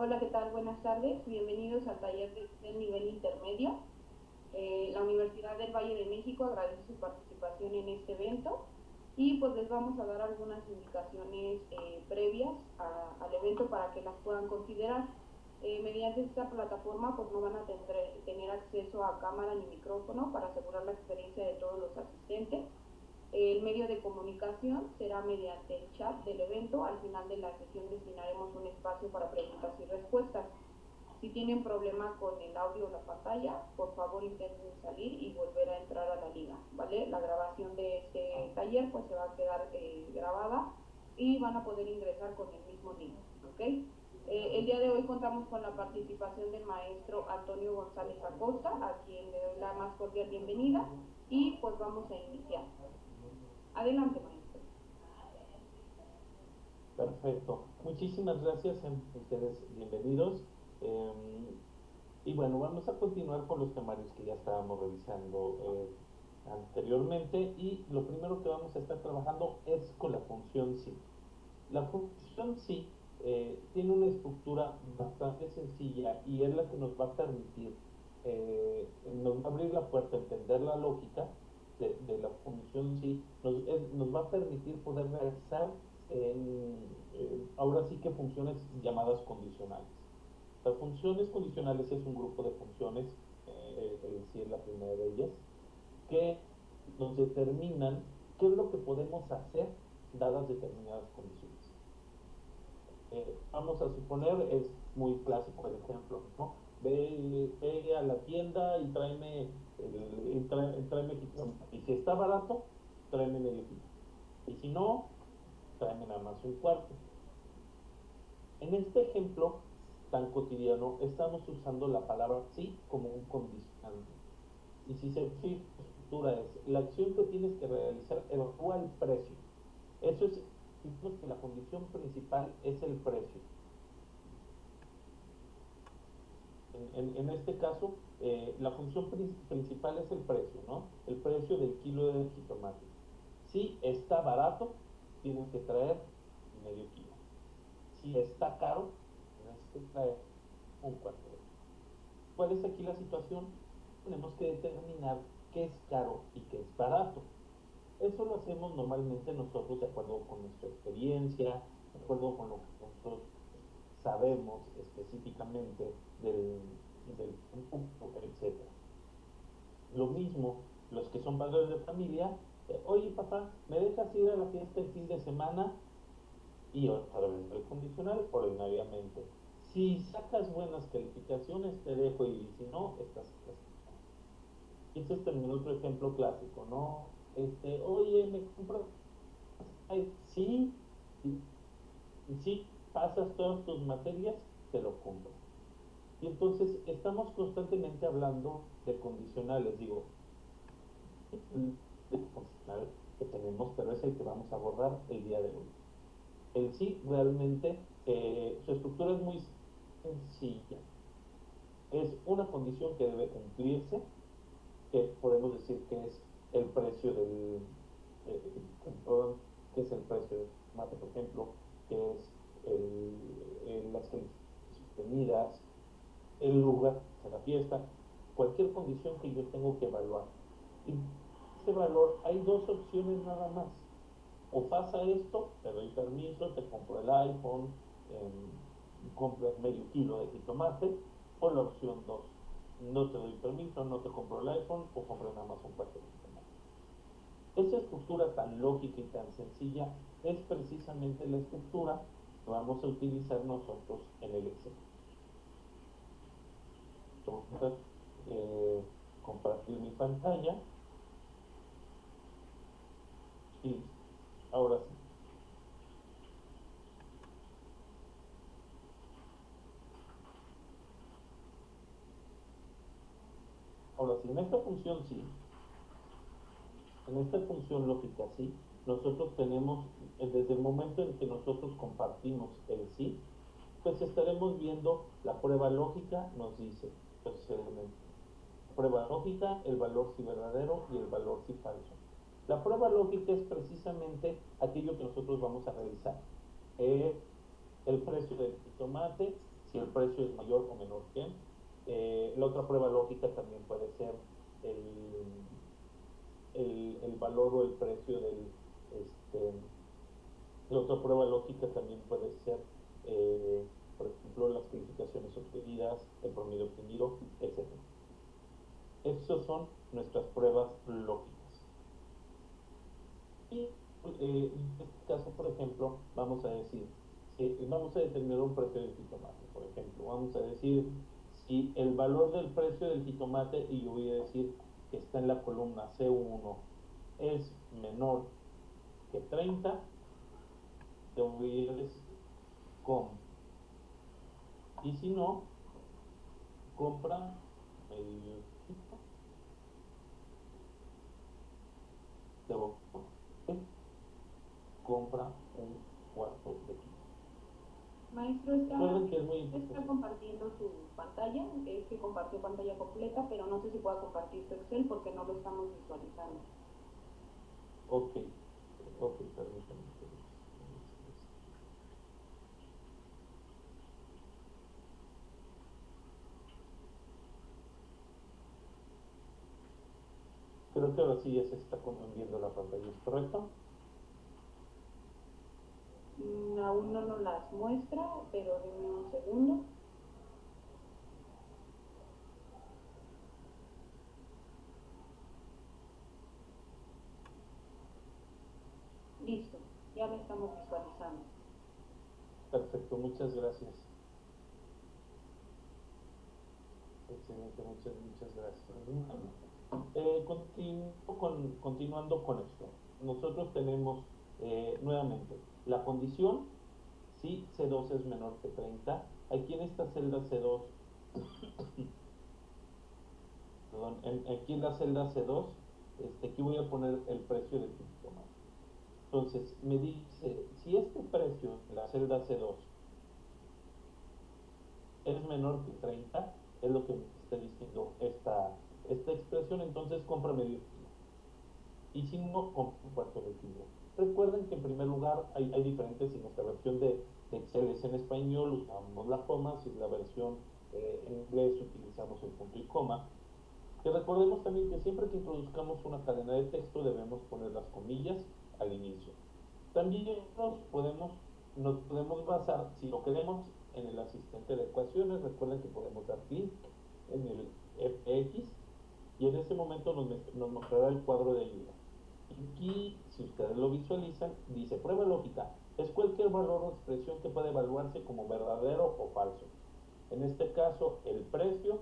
Hola, ¿qué tal? Buenas tardes. Bienvenidos al taller del nivel intermedio. La Universidad del Valle de México agradece su participación en este evento y pues les vamos a dar algunas indicaciones previas al evento para que las puedan considerar. Mediante esta plataforma pues no van a tener acceso a cámara ni micrófono para asegurar la experiencia de todos los asistentes. El medio de comunicación será mediante el chat del evento. Al final de la sesión destinaremos un espacio para preguntas y respuestas. Si tienen problema con el audio o la pantalla, por favor intenten salir y volver a entrar a la liga, ¿vale? La grabación de este taller pues se va a quedar grabada y van a poder ingresar con el mismo link, ¿ok? El día de hoy contamos con la participación del maestro Antonio González Acosta, a quien le doy la más cordial bienvenida y pues vamos a iniciar. Adelante, maestro. Perfecto. Muchísimas gracias a ustedes, bienvenidos. Eh, y bueno, vamos a continuar con los temarios que ya estábamos revisando anteriormente y lo primero que vamos a estar trabajando es con la función sí. La función sí tiene una estructura bastante sencilla y es la que nos va a permitir, nos va a abrir la puerta a entender la lógica de la función sí, nos va a permitir poder realizar ahora sí que funciones llamadas condicionales. Las funciones condicionales es un grupo de funciones, sí es la primera de ellas, que nos determinan qué es lo que podemos hacer dadas determinadas condiciones. Vamos a suponer, es muy clásico el ejemplo, ¿no? Ve a la tienda y tráeme jitomate. Y si está barato, tráeme medio kilo. Y si no, tráeme nada más un cuarto. En este ejemplo tan cotidiano, estamos usando la palabra sí como un condicionante. Y si se fija, la estructura es la acción que tienes que realizar evalúa el precio. Eso es, digamos que la condición principal es el precio. En este caso, la función principal es el precio, ¿no? El precio del kilo de jitomate. Si está barato, tienes que traer medio kilo. Si está caro, tienes que traer un cuarto de kilo. ¿Cuál es aquí la situación? Tenemos que determinar qué es caro y qué es barato. Eso lo hacemos normalmente nosotros de acuerdo con nuestra experiencia, de acuerdo con lo que nosotros sabemos específicamente del producto, etc. Lo mismo, los que son padres de familia, oye papá, ¿me dejas ir a la fiesta el fin de semana? Y otra vez el condicional, ordinariamente. Si sacas buenas calificaciones, te dejo ir, y si no, estás castigado. Y este es también otro ejemplo clásico, ¿no? Oye, ¿me compras? Ay, sí, y si pasas todas tus materias, te lo compro. Y entonces estamos constantemente hablando de condicionales, digo, de condicional que tenemos, pero es el que vamos a abordar el día de hoy. El sí realmente, su estructura es muy sencilla. Es una condición que debe cumplirse, que podemos decir que es el precio eh, que es el precio del tomate, por ejemplo, que es las calificaciones obtenidas, el lugar de la fiesta, cualquier condición que yo tengo que evaluar. Y ese valor, hay dos opciones nada más. O pasa esto, te doy permiso, te compro el iPhone, compras medio kilo de jitomate, o la opción 2, no te doy permiso, no te compro el iPhone, o compro nada más un cuarto de jitomate. Esa estructura tan lógica y tan sencilla es precisamente la estructura que vamos a utilizar nosotros en el Excel. Entonces, compartir mi pantalla y ahora sí. Ahora sí, en esta función sí, en esta función lógica sí, nosotros tenemos, desde el momento en que nosotros compartimos el sí, pues estaremos viendo la prueba lógica, nos dice los elementos. Prueba lógica, el valor si verdadero y el valor si falso. La prueba lógica es precisamente aquello que nosotros vamos a realizar. El precio del tomate, si el precio es mayor o menor que. La otra prueba lógica también puede ser el, el valor o el precio del, la otra prueba lógica también puede ser, por ejemplo, las calificaciones obtenidas, el promedio obtenido, etc. Esas son nuestras pruebas lógicas. Y en este caso, por ejemplo, vamos a decir, vamos a determinar un precio del jitomate, por ejemplo, vamos a decir si el valor del precio del jitomate, y yo voy a decir que está en la columna C1, es menor que 30, yo voy a decir compra. Y si no, compra medio kilo de boca, compra un cuarto de kilo. Maestro, Recuerden que es muy está importante. compartiendo su pantalla, es que compartió pantalla completa, pero no sé si pueda compartir su Excel porque no lo estamos visualizando. Ok, ok, permítanme. Creo que ahora sí ya se está viendo la pantalla, ¿es correcto? Aún no nos las muestra, pero denme un segundo. Listo, ya la estamos visualizando. Perfecto, muchas gracias. Excelente, muchas gracias. Continuando con esto, nosotros tenemos nuevamente la condición, si C2 es menor que 30, aquí en esta celda C2, perdón, aquí en la celda C2, aquí voy a poner el precio del jitomate. Entonces, me dice, si este precio en la celda C2 es menor que 30, es lo que me está diciendo esta expresión, entonces compra medio kilo. Y si no, compra un cuarto de kilo. Recuerden que en primer lugar hay diferentes, si nuestra versión de Excel es en español, usamos la coma, si es la versión en inglés utilizamos el punto y coma. Que recordemos también que siempre que introduzcamos una cadena de texto debemos poner las comillas al inicio. También nos podemos basar, si lo queremos, en el asistente de ecuaciones. Recuerden que podemos dar clic en el FX y en ese momento nos mostrará el cuadro de ayuda. Aquí, si ustedes lo visualizan, dice prueba lógica. Es cualquier valor o expresión que puede evaluarse como verdadero o falso. En este caso, el precio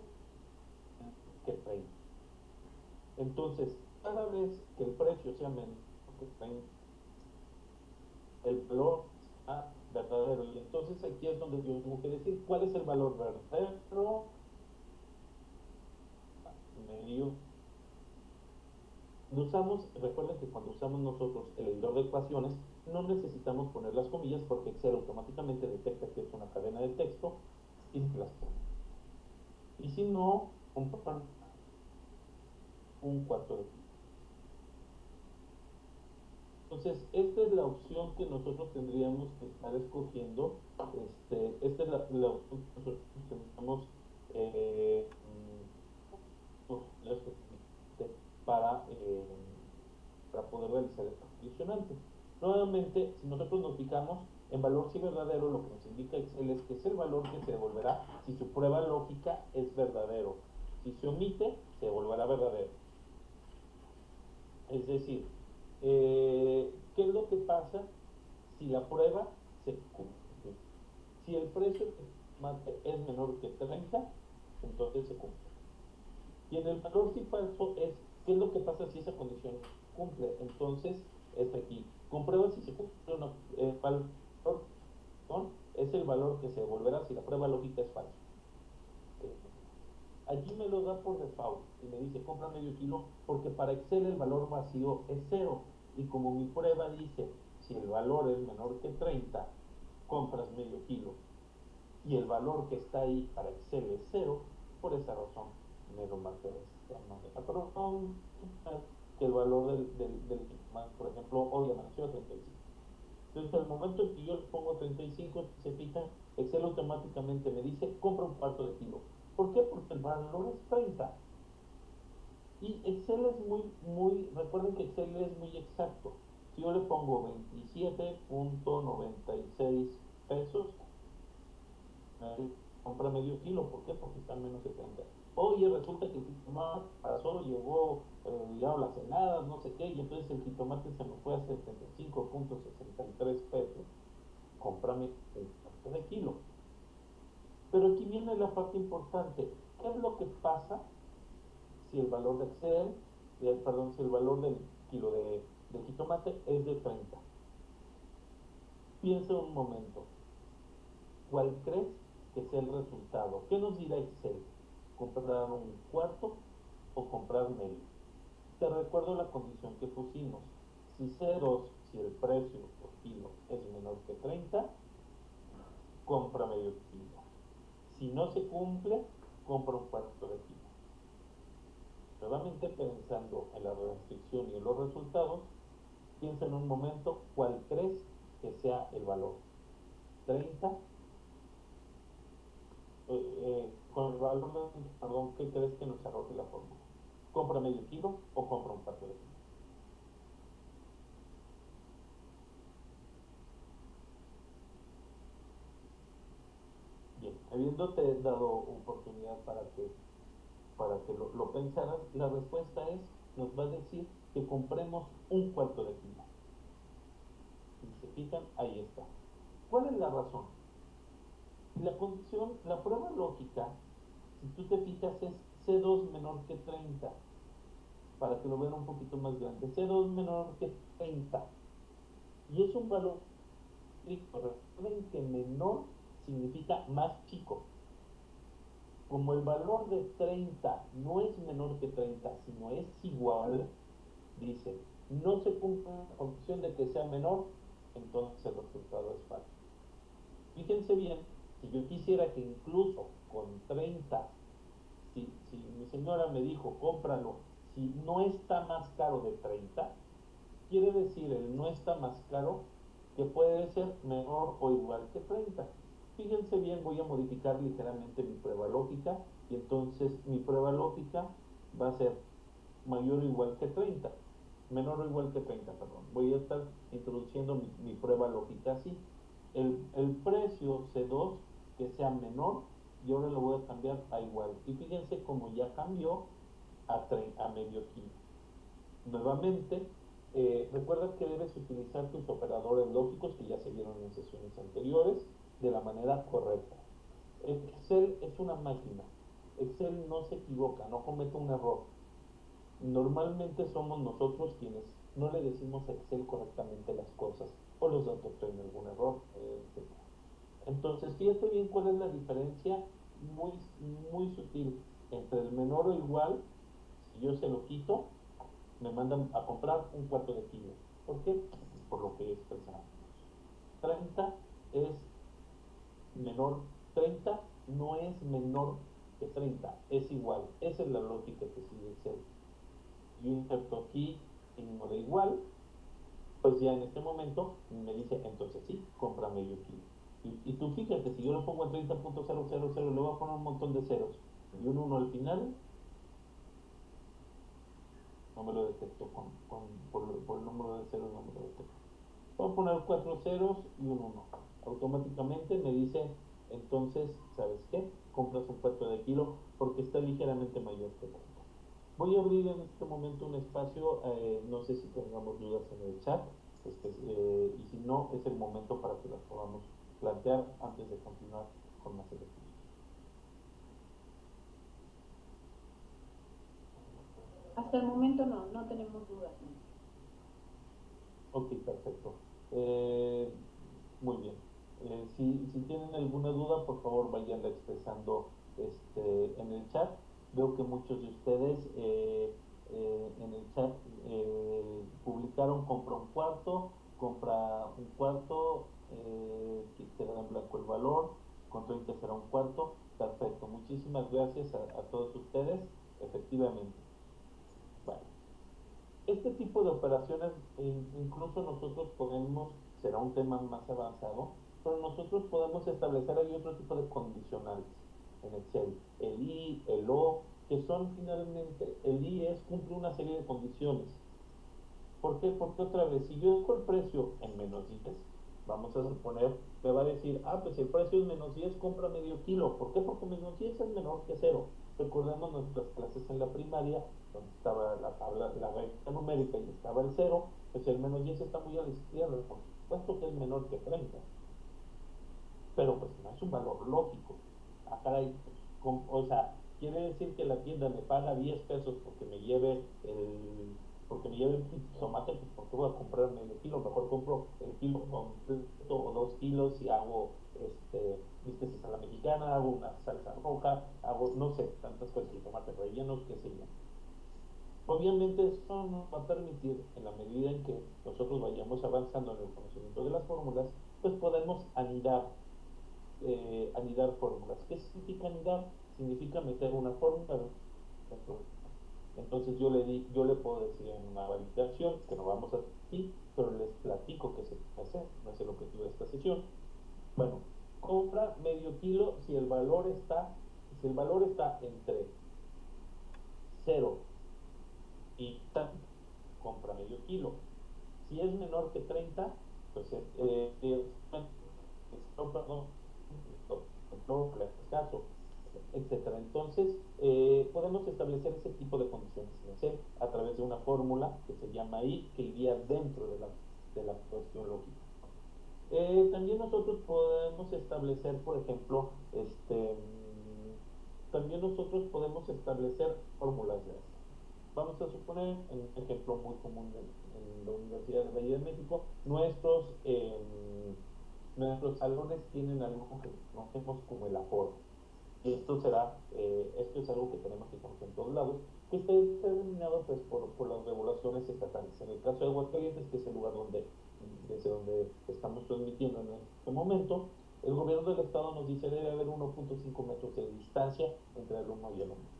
que 30. Entonces, cada vez que el precio sea menor que 30, el valor sea verdadero. Y entonces aquí es donde yo tengo que decir cuál es el valor verdadero medio. Recuerden que cuando usamos nosotros el editor de ecuaciones, no necesitamos poner las comillas porque Excel automáticamente detecta que es una cadena de texto y las pone. Y si no, compran un cuarto de kilo. Entonces, esta es la opción que nosotros tendríamos que estar escogiendo. Esta es la opción que nosotros tendríamos para, para poder realizar esta condicionante. Nuevamente, si nosotros nos fijamos en valor si verdadero, lo que nos indica Excel es que es el valor que se devolverá si su prueba lógica es verdadero. Si se omite, se devolverá verdadero. Es decir, ¿qué es lo que pasa si la prueba se cumple? Si el precio es menor que 30, entonces se cumple. Y en el valor si falso es qué es lo que pasa si esa condición cumple. Entonces, es aquí. Comprueba si se cumple o no. El valor es el valor que se devolverá si la prueba lógica es falsa. Allí me lo da por default y me dice compra medio kilo porque para Excel el valor vacío es 0 y como mi prueba dice si el valor es menor que 30 compras medio kilo y el valor que está ahí para Excel es 0, por esa razón me lo marca que el valor del por ejemplo hoy amaneció 35. Entonces, al momento en que yo le pongo 35, si se fijan, Excel automáticamente me dice, compra un cuarto de kilo. ¿Por qué? Porque el valor es 30. Y Excel es recuerden que Excel es muy exacto. Si yo le pongo 27.96 pesos, compra medio kilo. ¿Por qué? Porque está menos de 30. Oye, resulta que el jitomate pasó, llegó ya las heladas, no sé qué, y entonces el jitomate se me fue a 75.63 pesos. Cómprame un cuarto de kilo. Pero aquí viene la parte importante. ¿Qué es lo que pasa si el valor de Excel, perdón, si el valor del kilo de jitomate es de 30? Piensa un momento. ¿Cuál crees que sea el resultado? ¿Qué nos dirá Excel? ¿Comprar un cuarto o comprar medio? Te recuerdo la condición que pusimos. Si C2, si el precio por kilo es menor que 30, compra medio kilo. Si no se cumple, compra un cuarto de kilo. Nuevamente pensando en la restricción y en los resultados, piensa en un momento cuál crees que sea el valor. 30, con el valor de, perdón, ¿qué crees que nos arroje la fórmula? ¿Compra medio kilo o compra un cuarto de kilo? Bien, habiéndote dado oportunidad para que lo pensaran, la respuesta es, nos va a decir que compremos un cuarto de kilo. Si se fijan, ahí está. ¿Cuál es la razón? La condición, la prueba lógica, si tú te fijas, es C2 menor que 30, para que lo vean un poquito más grande. C2 menor que 30. Y es un valor estricto. Recuerden que menor significa más chico. Como el valor de 30 no es menor que 30, sino es igual, dice, no se cumple la condición de que sea menor, entonces el resultado es falso. Fíjense bien, si yo quisiera que incluso con 30, si mi señora me dijo, cómpralo, si no está más caro de 30, quiere decir el no está más caro que puede ser menor o igual que 30. Fíjense bien, voy a modificar ligeramente mi prueba lógica y entonces mi prueba lógica va a ser mayor o igual que 30, menor o igual que 30, perdón. Voy a estar introduciendo mi prueba lógica así. El precio C2 que sea menor y ahora lo voy a cambiar a igual. Y fíjense cómo ya cambió a medio kilo. Nuevamente, recuerda que debes utilizar tus operadores lógicos que ya se vieron en sesiones anteriores de la manera correcta. Excel es una máquina. Excel no se equivoca, no comete un error. Normalmente somos nosotros quienes no le decimos a Excel correctamente las cosas o los datos traen algún error, etc. Entonces, fíjate bien cuál es la diferencia muy, muy sutil entre el menor o igual. Si yo se lo quito, me mandan a comprar un cuarto de kilo. ¿Por qué? Por lo que expresamos. 30 es menor, 30 no es menor que 30, es igual. Esa es la lógica que sigue Excel. Yo inserto aquí signo de igual, pues ya en este momento me dice, entonces sí, compra medio kilo. Y tú fíjate, si yo lo pongo en 30.000, le voy a poner un montón de ceros y un 1 al final, no me lo detecto por el número de ceros, no me lo detecto. Voy a poner 4 ceros y un 1. Automáticamente me dice, entonces, ¿sabes qué? Compras un cuarto de kilo porque está ligeramente mayor que 30. Voy a abrir en este momento un espacio, no sé si tengamos dudas en el chat, y si no, es el momento para que las podamos plantear antes de continuar con más ejercicios. Hasta el momento no tenemos dudas. Ok, perfecto. Eh, Muy bien. Si tienen alguna duda, por favor vayanla expresando en el chat. Veo que muchos de ustedes en el chat publicaron compra un cuarto, que quedará en blanco el valor, con 30 será un cuarto. Perfecto. Muchísimas gracias a todos ustedes. Efectivamente. Vale. Este tipo de operaciones, incluso nosotros podemos será un tema más avanzado, pero nosotros podemos establecer ahí otro tipo de condicionales en Excel, el I, el O, que son finalmente, el I es cumple una serie de condiciones. ¿Por qué? Porque otra vez, si yo dejo el precio en -10, vamos a suponer, me va a decir, pues si el precio es -10, compra medio kilo. ¿Por qué? Porque -10 es menor que cero. Recordemos nuestras clases en la primaria, donde estaba la tabla, la recta numérica y estaba el cero, pues el -10 está muy a la izquierda, por supuesto que es menor que 30, pero pues no es un valor lógico. Caray, o sea, quiere decir que la tienda me paga 10 pesos porque me lleve el tomate, pues porque voy a comprar medio kilo, mejor compro el kilo completo o 2 kilos y hago vistes a la mexicana, hago una salsa roja, hago, no sé, tantas cosas, y tomate relleno, qué sé yo. Obviamente eso nos va a permitir, en la medida en que nosotros vayamos avanzando en el conocimiento de las fórmulas, pues podemos anidar fórmulas. ¿Qué significa anidar? Significa meter una fórmula. Entonces yo le puedo decir en una validación, que no vamos a hacer aquí, pero les platico qué se puede hacer, no es el objetivo de esta sesión. Bueno, compra medio kilo si el valor está entre 0 y tanto, compra medio kilo. Si es menor que 30, pues perdón, no, caso, etcétera. Entonces, podemos establecer ese tipo de condiciones en Excel a través de una fórmula que se llama I, que iría dentro de la cuestión lógica. También nosotros podemos establecer, por ejemplo, también nosotros podemos establecer fórmulas de estas. Vamos a suponer, en un ejemplo muy común en la Universidad de Valle de México, nuestros salones tienen algo que conocemos como el aforo. Y esto es algo que tenemos que conocer en todos lados, que está determinado pues, por las regulaciones estatales. En el caso de Aguascalientes, que es el lugar desde donde estamos transmitiendo en este momento, el gobierno del estado nos dice que debe haber 1.5 metros de distancia entre el alumno y el alumno.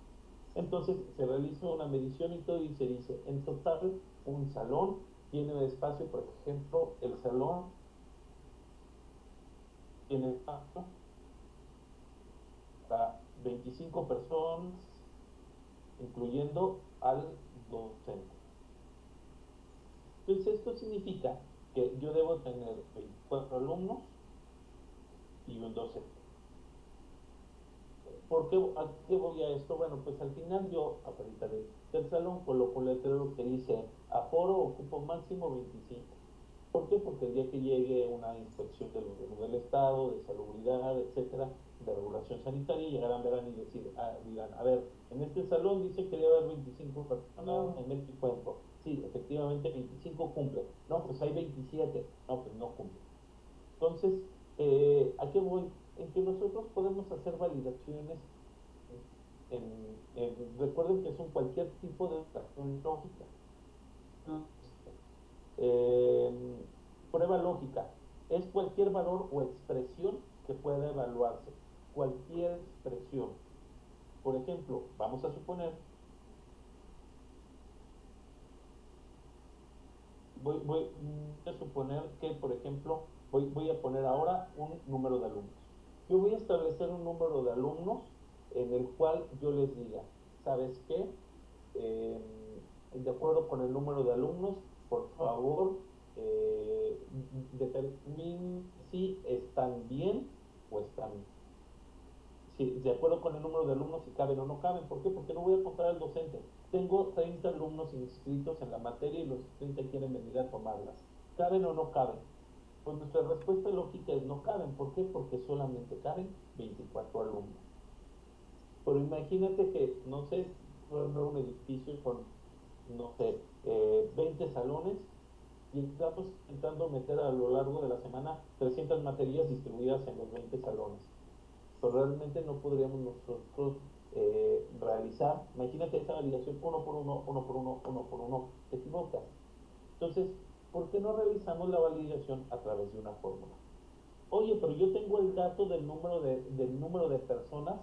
Entonces se realiza una medición y todo y se dice, en total, un salón tiene espacio, por ejemplo, el salón tiene espacio para 25 personas, incluyendo al docente. Entonces esto significa que yo debo tener 24 alumnos y un docente. ¿A qué voy a esto? Bueno, pues al final yo, afuera del salón, coloco un letrero que dice aforo o cupo máximo 25. ¿Por qué? Porque el día que llegue una inspección del gobierno del estado, de salubridad, etcétera, de regulación sanitaria, llegarán, verán y dirán, a ver, en este salón dice que debe haber 25 personas, en el cuento. Sí, efectivamente 25 cumple. No, pues hay 27. No, pues no cumple. Entonces, ¿a qué voy? En que nosotros podemos hacer validaciones recuerden que son cualquier tipo de extracción lógica. Eh, Prueba lógica es cualquier valor o expresión que pueda evaluarse, cualquier expresión. Por ejemplo, vamos a suponer, voy a suponer que, por ejemplo, voy a poner ahora un número de alumnos. Yo voy a establecer un número de alumnos en el cual yo les diga, ¿sabes qué? De acuerdo con el número de alumnos, por favor, determinen si están bien o están, si, de acuerdo con el número de alumnos, si caben o no caben. ¿Por qué? Porque no voy a contar al docente. Tengo 30 alumnos inscritos en la materia y los 30 quieren venir a tomarlas. ¿Caben o no caben? Pues nuestra respuesta lógica es no caben. ¿Por qué? Porque solamente caben 24 alumnos. Pero imagínate que, no sé, un edificio con, no sé, 20 salones y estamos intentando meter a lo largo de la semana 300 materias distribuidas en los 20 salones. Pero realmente no podríamos nosotros realizar, imagínate esa validación uno por uno, uno por uno, uno por uno, te equivocas. Entonces, ¿por qué no realizamos la validación a través de una fórmula? Oye, pero yo tengo el dato del número de personas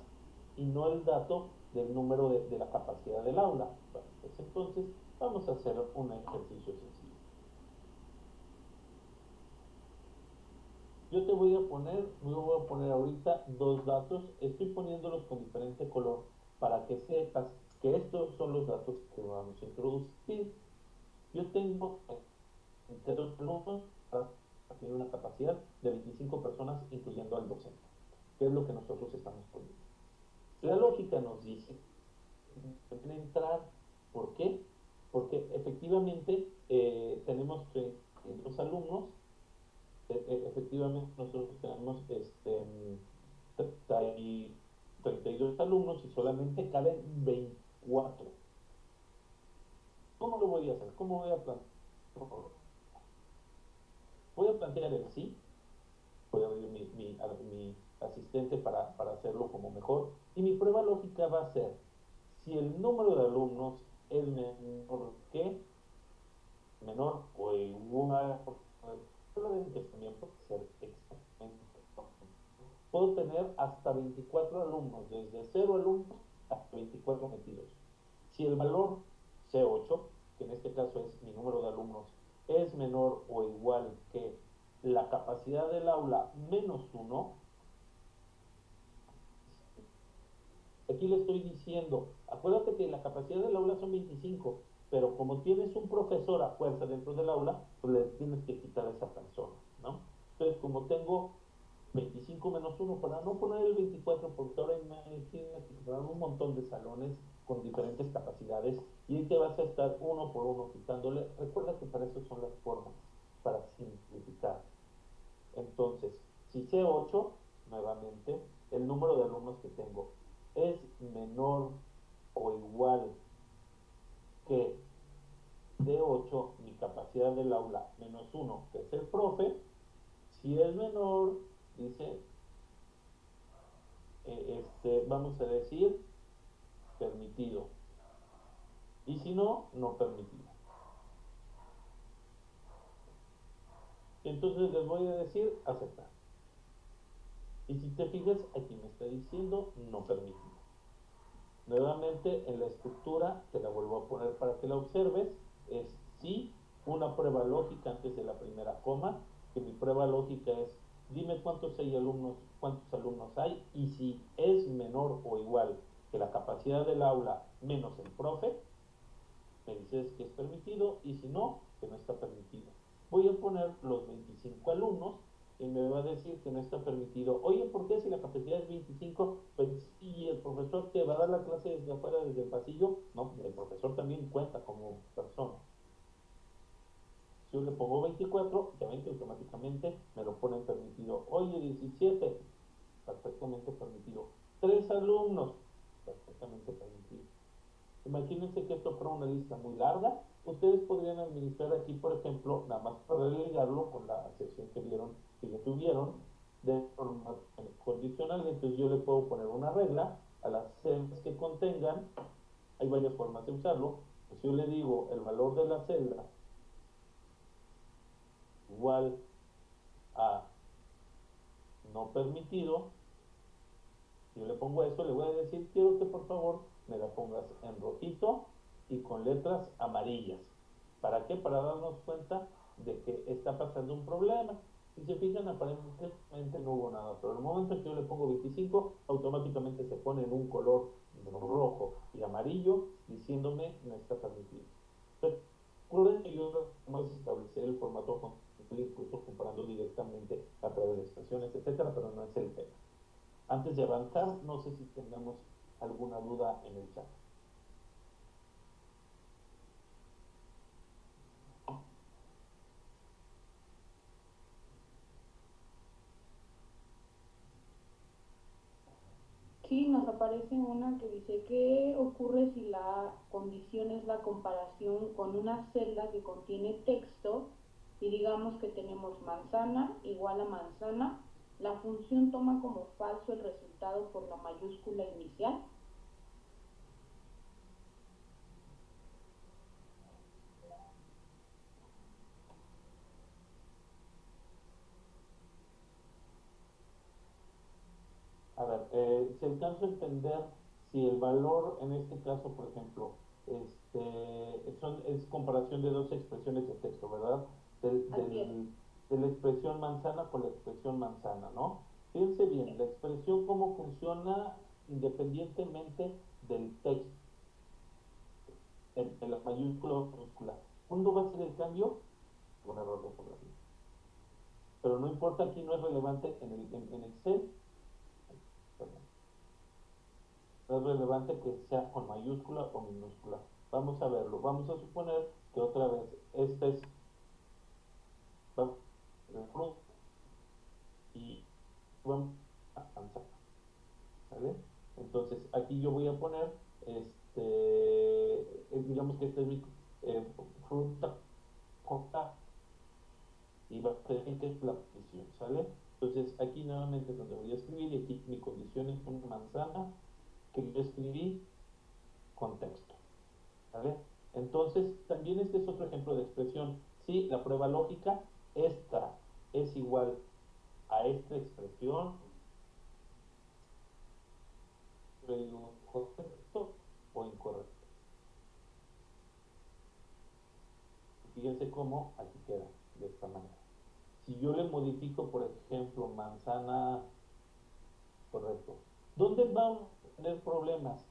y no el dato del número de la capacidad del aula. Bueno, pues entonces vamos a hacer un ejercicio sencillo. Yo voy a poner ahorita dos datos, estoy poniéndolos con diferente color para que sepas que estos son los datos que vamos a introducir. Yo tengo entre los alumnos tiene una capacidad de 25 personas, incluyendo al docente, que es lo que nosotros estamos poniendo. La lógica nos dice que deben entrar. ¿Por qué? Porque efectivamente tenemos 32 alumnos, efectivamente nosotros tenemos 32 alumnos y solamente caben 24. ¿Cómo lo voy a hacer? ¿Cómo voy a plantear? Voy a plantear el sí, voy a abrir mi asistente para hacerlo como mejor, y mi prueba lógica va a ser si el número de alumnos es menor o igual, solamente también puede ser exactamente. Puedo tener hasta 24 alumnos, desde 0 alumnos hasta 24 metidos. Si el valor C8, que en este caso es mi número de alumnos, es menor o igual que la capacidad del aula menos 1, aquí le estoy diciendo, acuérdate que la capacidad del aula son 25, pero como tienes un profesor a fuerza dentro del aula, pues le tienes que quitar a esa persona, ¿no? Entonces, como tengo 25 menos 1, para no poner el 24, porque ahora imagínate que un montón de salones con diferentes capacidades y ahí te vas a estar uno por uno quitándole. Recuerda que para eso son las formas, para simplificar. Entonces, si C8, nuevamente, el número de alumnos que tengo es menor o igual que D8, mi capacidad del aula, menos 1, que es el profe. Si es menor, dice, vamos a decir, permitido. Y si no, no permitido. Entonces les voy a decir aceptar. Y si te fijas, aquí me está diciendo no permitido. Nuevamente en la estructura, te la vuelvo a poner para que la observes, es sí, una prueba lógica antes de la primera coma, que mi prueba lógica es, dime cuántos alumnos hay, y si es menor o igual que la capacidad del aula menos el profe, me dices que es permitido, y si no, que no está permitido. Voy a poner los 25 alumnos y me va a decir que no está permitido. Oye, ¿por qué si la capacidad es 25? Pues si el profesor te va a dar la clase desde afuera, desde el pasillo, no, el profesor también cuenta como persona. Si yo le pongo 24, ya ven que automáticamente me lo ponen permitido. Oye, 17, perfectamente permitido. 3 alumnos, perfectamente permitido. Imagínense que esto fuera una lista muy larga. Ustedes podrían administrar aquí, por ejemplo, nada más para ligarlo con la sesión que vieron, que ya tuvieron, de forma condicional. Entonces yo le puedo poner una regla a las celdas que contengan. Hay varias formas de usarlo. Pues yo le digo el valor de la celda igual a no permitido. Yo le pongo eso, le voy a decir, quiero que por favor me la pongas en rojito y con letras amarillas. ¿Para qué? Para darnos cuenta de que está pasando un problema. Si se fijan, aparentemente no hubo nada, pero en el momento en que yo le pongo 25, automáticamente se pone en un color rojo y amarillo, diciéndome no está permitido. Recuerden que yo vamos a establecer el formato con incluso comparando directamente a través de expresiones, etcétera, pero no es el tema. Antes de avanzar, no sé si tengamos alguna duda en el chat. Sí, nos aparece una que dice qué ocurre si la condición es la comparación con una celda que contiene texto y digamos que tenemos manzana igual a manzana, la función toma como falso el resultado por la mayúscula inicial. A ver, si alcanzo a entender si el valor en este caso, por ejemplo, es comparación de dos expresiones de texto, ¿verdad? Así es. de la expresión manzana con la expresión manzana, ¿no? Fíjense bien, la expresión cómo funciona independientemente del texto, en la mayúscula o minúscula. ¿Cuándo va a ser el cambio? Un error de ortografía. Pero no importa, aquí no es relevante en Excel, perdón, no es relevante que sea con mayúscula o minúscula. Vamos a verlo, vamos a suponer que otra vez, esta es y vamos a avanzar, ¿sale? Entonces, aquí yo voy a poner, digamos que este es mi fruta, coca, y va a tener que es la posición, ¿sale? Entonces, aquí nuevamente es donde voy a escribir, y aquí mi condición es una manzana, que yo escribí con texto, ¿sale? Entonces, también este es otro ejemplo de expresión. Sí, la prueba lógica, esta es igual a esta expresión, correcto o incorrecto. Fíjense cómo aquí queda de esta manera. Si yo le modifico, por ejemplo, manzana, correcto. ¿Dónde vamos a tener problemas?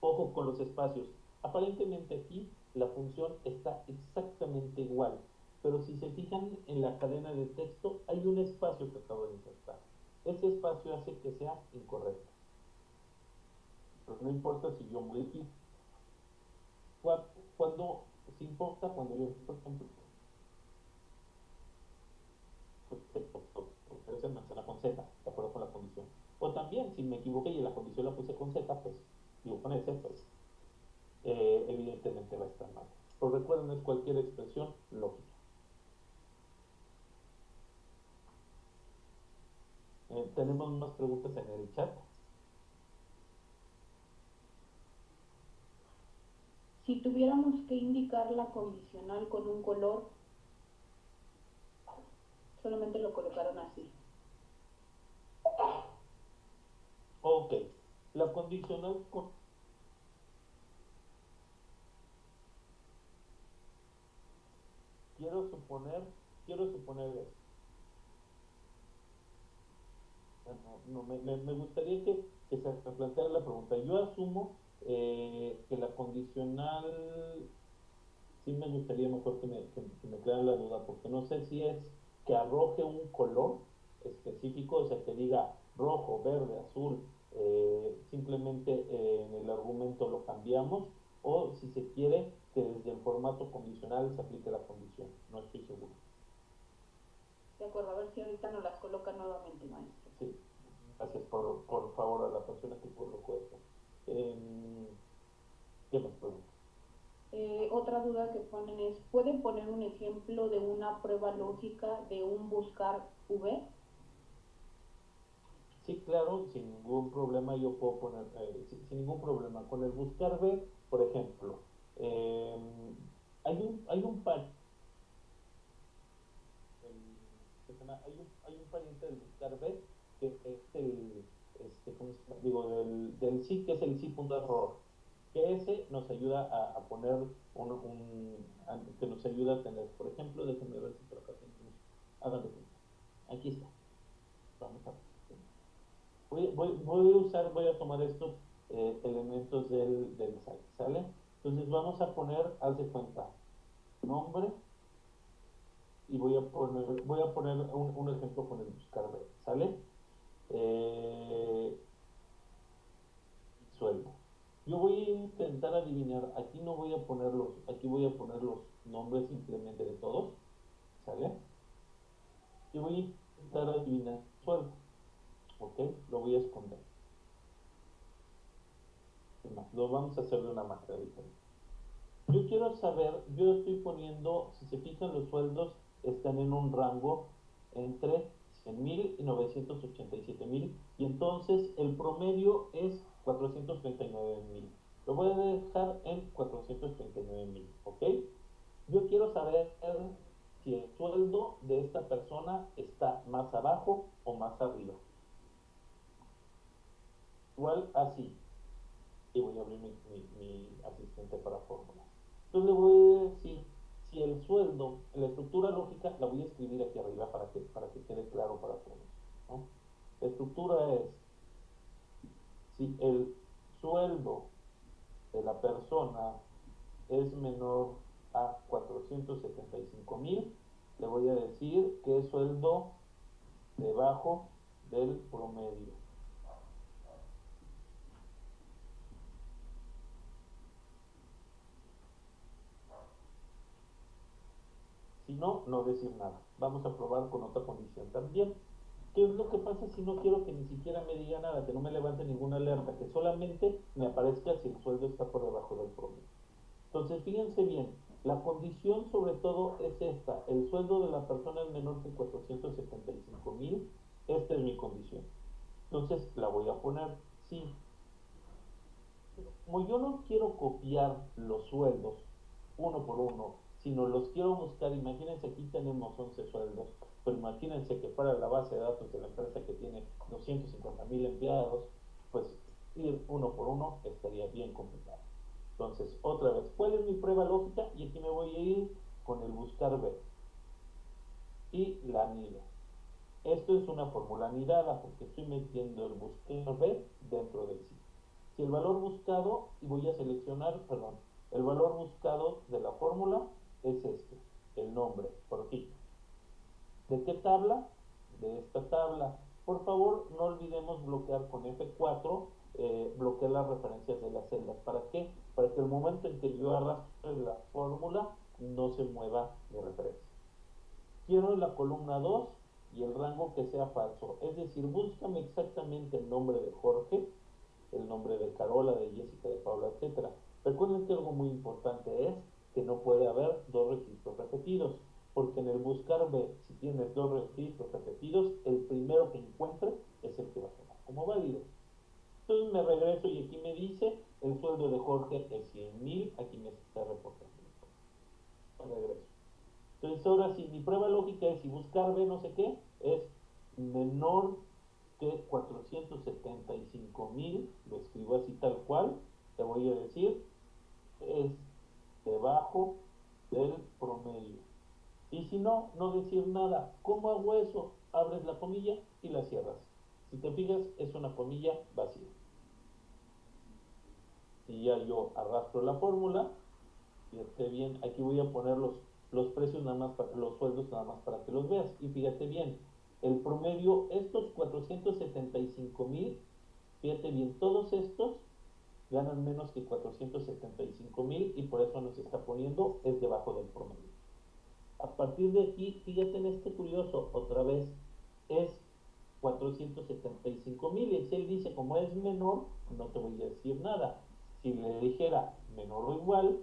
Ojo con los espacios. Aparentemente aquí la función está exactamente igual, pero si se fijan en la cadena de texto, hay un espacio que acabo de insertar. Ese espacio hace que sea incorrecto. Pero no importa si yo modifico. Cuando se importa, cuando yo, por ejemplo, ofrece manzana con Z, de acuerdo con la condición. O también, si me equivoqué y la condición la puse con Z, pues, digo con S, pues, evidentemente va a estar mal. Pero recuerden, es cualquier expresión lógica. Tenemos más preguntas en el chat. Si tuviéramos que indicar la condicional con un color, solamente lo colocaron así. Ok, la condicional con... quiero suponer esto. No, me gustaría que se planteara la pregunta. Yo asumo que la condicional, sí me gustaría mejor que me aclare la duda, porque no sé si es que arroje un color específico, o sea, que diga rojo, verde, azul, simplemente en el argumento lo cambiamos, o si se quiere que desde el formato condicional se aplique la condición. No estoy seguro. De acuerdo, a ver si ahorita nos las coloca nuevamente, maestro. Sí, gracias por favor a la persona que colocó esto. ¿Qué más preguntas? Otra duda que ponen es, ¿pueden poner un ejemplo de una prueba lógica de un buscar V? Sí, claro, sin ningún problema yo puedo poner, sin ningún problema. Con el buscar B, por ejemplo, eh, hay un par, hay un pariente del buscar B que es ¿cómo se llama? Digo, del sí, que es el sí.error, que ese nos ayuda a poner que nos ayuda a tener, por ejemplo, déjenme ver si por acá tenemos, hagan de cuenta, aquí está, vamos a ver. Voy a tomar estos elementos del site, ¿sale? Entonces vamos a poner, haz de cuenta, nombre, y voy a poner un ejemplo con el buscar, ¿sale? Eh, sueldo. Yo voy a intentar adivinar, aquí no voy a ponerlos, aquí voy a poner los nombres simplemente de todos, ¿sale? Y voy a intentar adivinar sueldo, ¿ok? Lo voy a esconder. No, lo vamos a hacer de una manera diferente. Yo quiero saber, yo estoy poniendo, si se fijan, los sueldos están en un rango entre 100,000 y 987,000, y entonces el promedio es 439,000. Lo voy a dejar en 439,000, ¿ok? Yo quiero saber si el sueldo de esta persona está más abajo o más arriba. Igual así, y voy a abrir mi asistente para fórmulas. Entonces le voy a decir si si el sueldo, la estructura lógica, la voy a escribir aquí arriba para que quede claro para todos, ¿no? La estructura es, si el sueldo de la persona es menor a 475,000, le voy a decir que es sueldo debajo del promedio. Si no, no decir nada. Vamos a probar con otra condición también. ¿Qué es lo que pasa si no quiero que ni siquiera me diga nada, que no me levante ninguna alerta, que solamente me aparezca si el sueldo está por debajo del promedio? Entonces, fíjense bien, la condición sobre todo es esta: el sueldo de la persona es menor que 475,000, esta es mi condición. Entonces, la voy a poner sí. Como yo no quiero copiar los sueldos uno por uno, sino los quiero buscar, imagínense, aquí tenemos 11 sueldos, pero imagínense que fuera la base de datos de la empresa que tiene 250,000 empleados, pues ir uno por uno estaría bien complicado. Entonces, otra vez, ¿cuál es mi prueba lógica? Y aquí me voy a ir con el buscar B y la anida. Esto es una fórmula anidada porque estoy metiendo el buscar B dentro del sí. Si el valor buscado, y voy a seleccionar, perdón, el valor buscado de la fórmula es este, el nombre, por aquí. ¿De qué tabla? De esta tabla. Por favor, no olvidemos bloquear con F4, bloquear las referencias de las celdas. ¿Para qué? Para que el momento en que yo arrastre la fórmula no se mueva mi referencia. Quiero la columna 2 y el rango que sea falso. Es decir, búscame exactamente el nombre de Jorge, el nombre de Carola, de Jessica, de Paula, etc. Recuerden que algo muy importante es que no puede haber dos registros repetidos, porque en el buscar B, si tienes dos registros repetidos, el primero que encuentre es el que va a tomar como válido. Entonces me regreso y aquí me dice el sueldo de Jorge es 100,000, aquí me está reportando. Me regreso. Entonces ahora sí, mi prueba lógica es, si buscar B no sé qué, es menor que 475,000, lo escribo así tal cual, te voy a decir, es debajo del promedio. Y si no, no decir nada. ¿Cómo hago eso? Abres la comilla y la cierras. Si te fijas, es una comilla vacía. Y ya yo arrastro la fórmula y esté bien. Aquí voy a poner los precios nada más, los sueldos nada más para que los veas. Y fíjate bien, el promedio, estos 475,000, fíjate bien, todos estos ganan menos que 475,000 y por eso nos está poniendo es debajo del promedio. A partir de aquí, fíjate en este curioso, otra vez, es 475,000 y Excel dice, como es menor, no te voy a decir nada. Si le dijera menor o igual,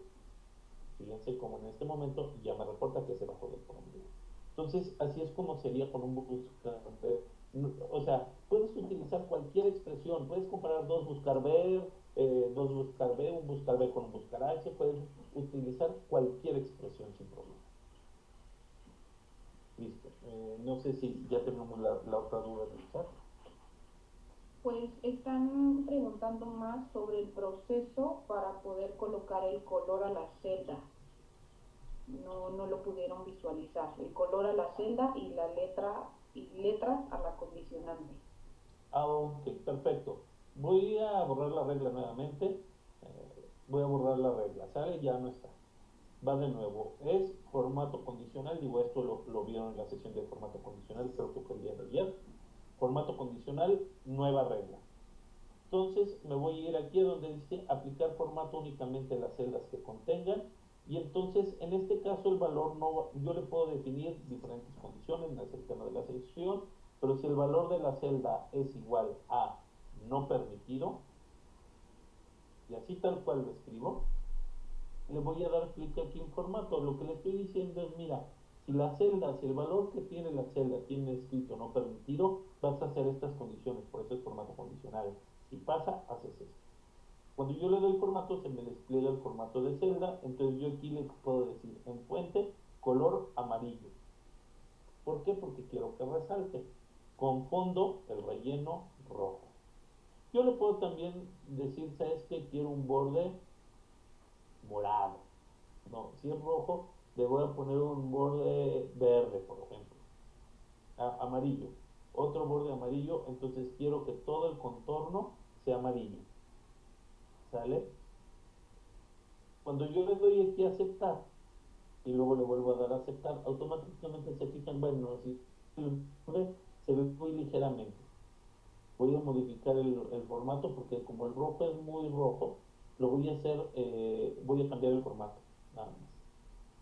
fíjense como en este momento ya me reporta que es debajo del promedio. Entonces, así es como sería con un buscar B. O sea, puedes utilizar cualquier expresión, puedes comparar dos buscar B, dos buscar B, un buscar B con un buscar H, puedes utilizar cualquier expresión sin problema. Listo. No sé si ya tenemos la otra duda del chat. Pues están preguntando más sobre el proceso para poder colocar el color a la celda. No lo pudieron visualizar. El color a la celda y la letra y letras a la condicionante. Ah, ok, perfecto. Voy a borrar la regla nuevamente. Voy a borrar la regla, ¿sale? Ya no está. Va de nuevo. Es formato condicional. Digo, esto lo vieron en la sesión de formato condicional, creo que fue el día de ayer. Formato condicional, nueva regla. Entonces me voy a ir aquí a donde dice aplicar formato únicamente en las celdas que contengan. Y entonces en este caso el valor no, yo le puedo definir diferentes condiciones, no es el tema de la selección, pero si el valor de la celda es igual a no permitido, y así tal cual lo escribo, le voy a dar clic aquí en formato. Lo que le estoy diciendo es, mira, si la celda, si el valor que tiene la celda tiene escrito no permitido, vas a hacer estas condiciones, por eso es formato condicional. Si pasa, haces esto. Cuando yo le doy formato, se me despliega el formato de celda, entonces yo aquí le puedo decir en fuente, color amarillo. ¿Por qué? Porque quiero que resalte. Con fondo, el relleno rojo. Yo le puedo también decir, ¿sabes qué? Quiero un borde morado. No, si es rojo, le voy a poner un borde verde, por ejemplo, amarillo, otro borde amarillo, entonces quiero que todo el contorno sea amarillo, ¿sale? Cuando yo le doy aquí a aceptar, y luego le vuelvo a dar a aceptar, automáticamente se fijan, bueno, si se ve muy ligeramente. Voy a modificar el formato porque como el rojo es muy rojo, lo voy a hacer, voy a cambiar el formato, nada más.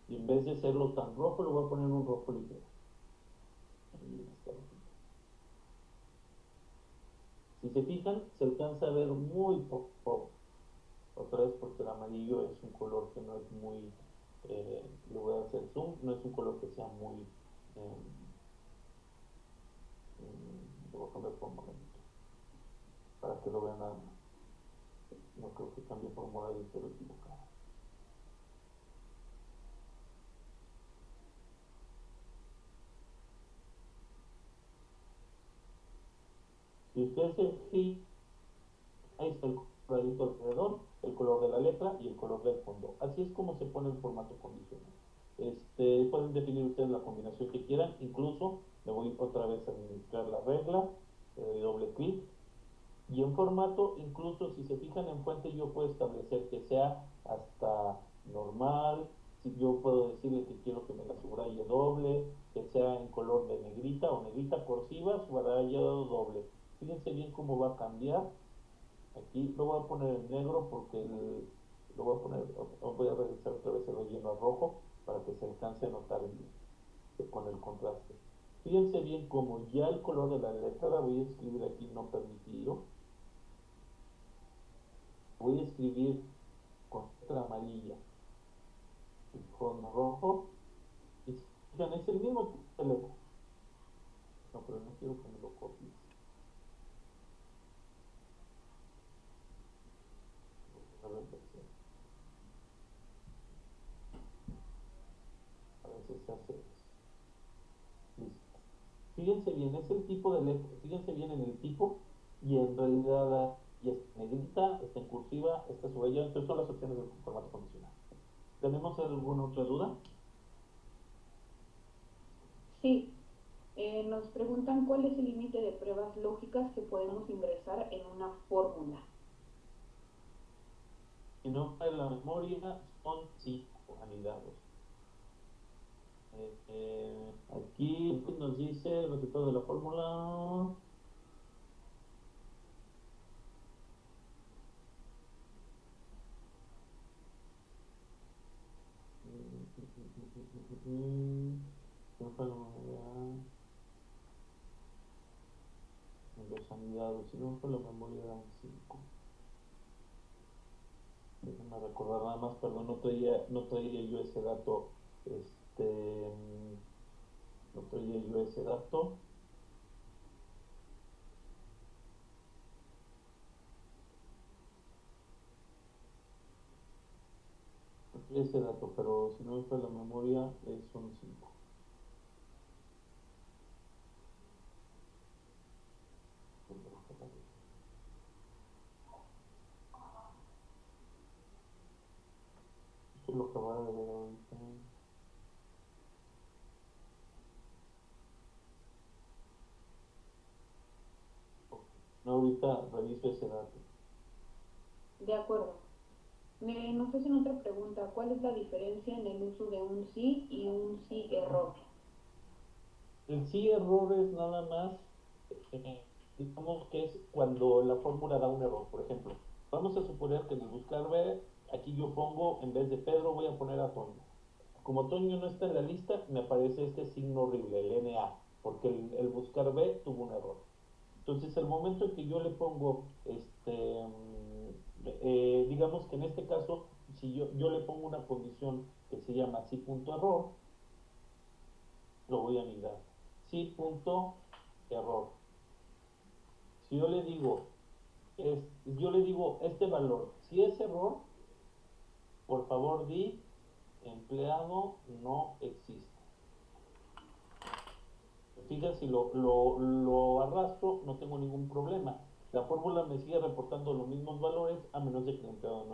Y en vez de hacerlo tan rojo, lo voy a poner un rojo ligero. Si se fijan, se alcanza a ver muy poco. Otra vez porque el amarillo es un color que no es muy, le voy a hacer zoom, no es un color que sea muy, lo voy a cambiar por moradito, para que lo vean nada más. No creo que cambie por moradito, lo equivocado. Si ustedes se fijan, ahí está el cuadrito alrededor, el color de la letra y el color del fondo. Así es como se pone el formato condicional. Pueden definir ustedes la combinación que quieran, incluso me voy otra vez a administrar la regla, doble clic, y en formato, incluso si se fijan en fuente, yo puedo establecer que sea hasta normal, si yo puedo decirle que quiero que me la subraye doble, que sea en color de negrita o negrita cursiva, subrayado doble. Fíjense bien cómo va a cambiar. Aquí lo voy a poner en negro porque lo voy a poner, voy a regresar otra vez el relleno a rojo para que se alcance a notar bien, con el contraste. Fíjense bien como ya el color de la letra la voy a escribir aquí no permitido. Voy a escribir con letra amarilla y con rojo. Y fijan, es el mismo tipo de letra. No, pero no quiero que me lo copies. A ver, a veces se hace eso. Listo. Fíjense bien, es el tipo de letra, fíjense bien en el tipo y en realidad ya está negrita, está en cursiva, está subrayada, entonces son las opciones del formato condicional. ¿Tenemos alguna otra duda? Sí, nos preguntan cuál es el límite de pruebas lógicas que podemos ingresar en una fórmula. Si no en la memoria, son 5 anidados. Aquí nos dice el resultado de la fórmula. Los anidados, si no fue la memoria eran 5. Déjenme recordar nada más, perdón, no traía yo ese dato, no traía yo ese dato. No traía ese dato, pero si no me fue la memoria, son 5. Esto es lo que va a ver ahorita. No, ahorita reviso ese dato. De acuerdo. Nos hacen otra pregunta. ¿Cuál es la diferencia en el uso de un sí y un sí error? El sí error es nada más, digamos que es cuando la fórmula da un error. Por ejemplo, vamos a suponer que en el buscar B, aquí yo pongo, en vez de Pedro, voy a poner a Toño. Como Toño no está en la lista, me aparece este signo horrible, el NA, porque el buscar B tuvo un error. Entonces, el momento en que yo le pongo, digamos que en este caso, si yo le pongo una condición que se llama sí punto error, lo voy a mirar. Sí punto error. Si yo le digo este valor, si es error, por favor di empleado no existe. Fíjense, si lo arrastro, no tengo ningún problema. La fórmula me sigue reportando los mismos valores a menos de que el empleado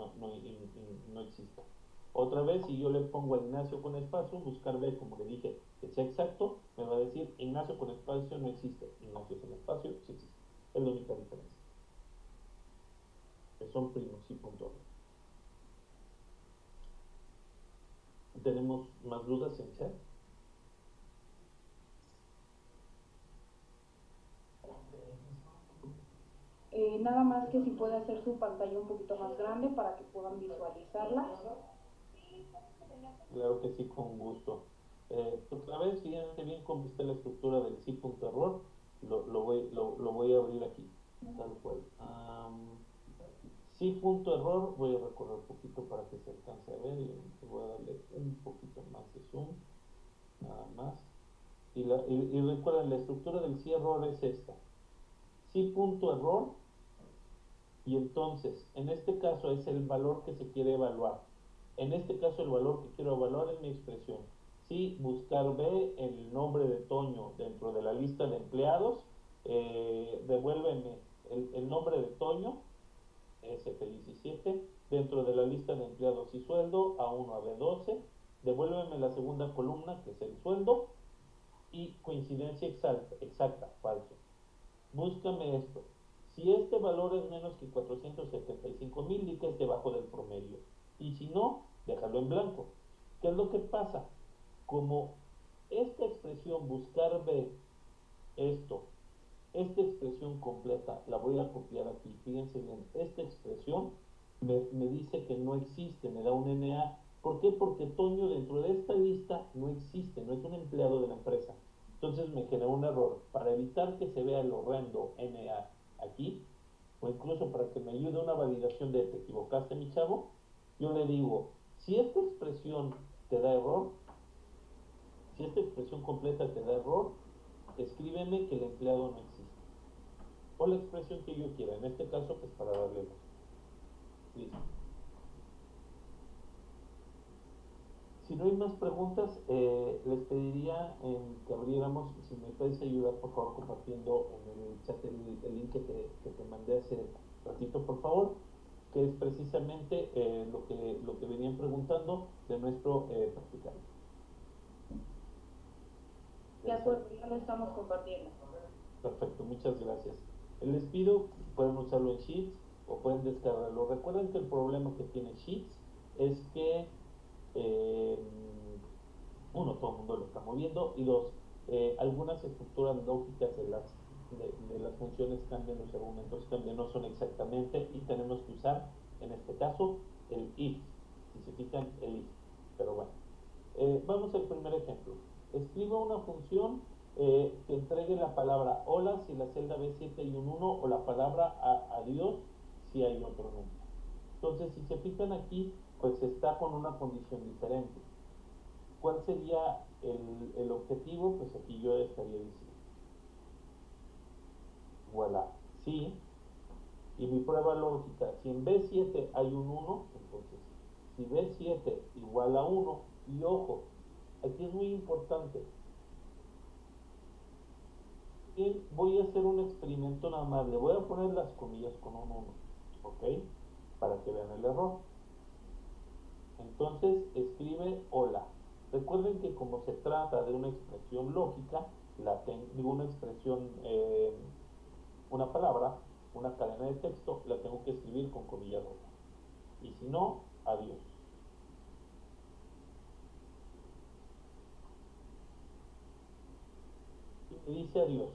no exista. Otra vez, si yo le pongo a Ignacio con espacio, buscar B, como le dije, que sea exacto, me va a decir Ignacio con espacio no existe, Ignacio sin espacio sí existe. Es la única diferencia. Que son primos y punto. ¿Tenemos más dudas en chat? Nada más que si puede hacer su pantalla un poquito más grande para que puedan visualizarla. Claro que sí, con gusto. Otra vez, fíjense bien cómo está la estructura del sí.error. Lo voy a abrir aquí, tal cual. Sí.error, voy a recorrer un poquito para que se alcance a ver y voy a darle un poquito más de zoom, nada más. Y recuerden, la estructura del sí error es esta. Sí.error, y entonces, en este caso es el valor que se quiere evaluar. En este caso, el valor que quiero evaluar es mi expresión. Si buscar B, el nombre de Toño dentro de la lista de empleados, devuélveme el nombre de Toño, SF17, dentro de la lista de empleados y sueldo, A1 a B12, devuélveme la segunda columna, que es el sueldo, y coincidencia exacta, falso. Búscame esto. Si este valor es menos que 475,000, di que es debajo del promedio. Y si no, déjalo en blanco. ¿Qué es lo que pasa? Como esta expresión buscar B, esta expresión completa, la voy a copiar aquí. Fíjense bien, esta expresión me dice que no existe, me da un NA. ¿Por qué? Porque Toño dentro de esta lista no existe, no es un empleado de la empresa. Entonces me generó un error. Para evitar que se vea el horrendo NA aquí, o incluso para que me ayude una validación de te equivocaste, mi chavo, yo le digo, si esta expresión te da error, si esta expresión completa te da error, escríbeme que el empleado no existe. O la expresión que yo quiera, en este caso, pues para darle luz. Listo. Si no hay más preguntas, les pediría que abriéramos, si me puedes ayudar por favor compartiendo en el chat el link que te mandé hace ratito, por favor, que es precisamente lo que venían preguntando de nuestro practicante. De acuerdo, ya lo estamos compartiendo. Perfecto, muchas gracias. Les pido, pueden usarlo en Sheets o pueden descargarlo. Recuerden que el problema que tiene Sheets es que uno, todo el mundo lo está moviendo, y dos, algunas estructuras lógicas de las funciones cambian, los argumentos cambian, no son exactamente, y tenemos que usar, en este caso, el if, si se fijan, el if, pero bueno. Vamos al primer ejemplo. Escriba una función que entregue la palabra hola si la celda B7 hay un 1 o la palabra adiós si hay otro número. Entonces, si se fijan aquí, pues está con una condición diferente. ¿Cuál sería el objetivo? Pues aquí yo estaría diciendo, voilà, sí, y mi prueba lógica, si en B7 hay un 1, entonces, si B7 igual a 1, y ojo, aquí es muy importante, y voy a hacer un experimento nada más, le voy a poner las comillas con un 1, ¿ok? Para que vean el error. Entonces escribe hola. Recuerden que como se trata de una expresión lógica, digo una expresión, una palabra, una cadena de texto, la tengo que escribir con comillas rojas. Y si no, adiós. Y me dice adiós.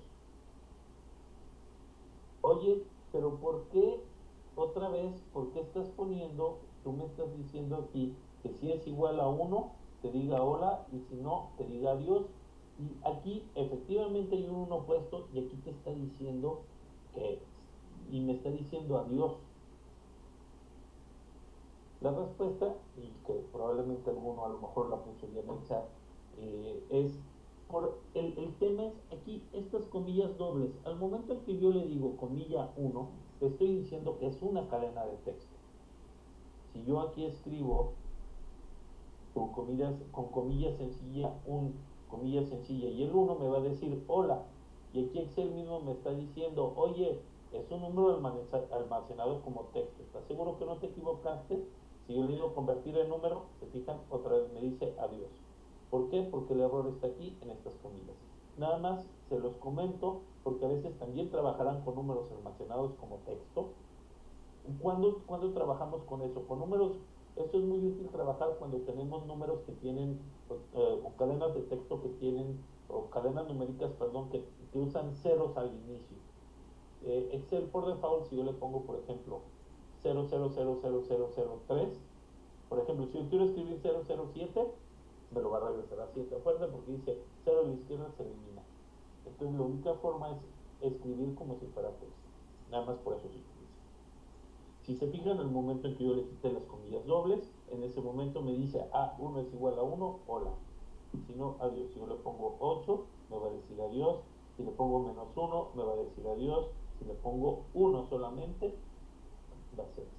Oye, pero ¿por qué otra vez, por qué estás poniendo, tú me estás diciendo aquí que si es igual a 1, te diga hola, y si no, te diga adiós? Y aquí efectivamente hay un 1 puesto, y aquí te está diciendo que, y me está diciendo adiós. La respuesta, y que probablemente alguno a lo mejor la puso ya en el chat, es el tema es aquí estas comillas dobles. Al momento en que yo le digo comilla 1, le estoy diciendo que es una cadena de texto. Si yo aquí escribo con comilla sencilla, comilla sencilla, y el 1 me va a decir hola, y aquí Excel mismo me está diciendo, oye, es un número almacenado como texto, ¿estás seguro que no te equivocaste? Si yo le digo convertir en número, se fijan, otra vez me dice adiós. ¿Por qué? Porque el error está aquí en estas comillas. Nada más se los comento porque a veces también trabajarán con números almacenados como texto. ¿Cuándo trabajamos con eso? Con números, eso es muy útil trabajar cuando tenemos números que tienen, o cadenas de texto que tienen, o cadenas numéricas, perdón, que usan ceros al inicio. Excel por default, si yo le pongo, por ejemplo, 000003, por ejemplo, si yo quiero escribir 007, me lo va a regresar a 7. Acuérdense porque dice 0 a la izquierda se elimina. Entonces, la única forma es escribir como si fuera texto. Nada más por eso se utiliza. Si se fijan, en el momento en que yo le quité las comillas dobles, en ese momento me dice A1 es igual a 1, hola. Si no, adiós. Si yo le pongo 8, me va a decir adiós. Si le pongo menos 1, me va a decir adiós. Si le pongo 1 solamente, va a ser así.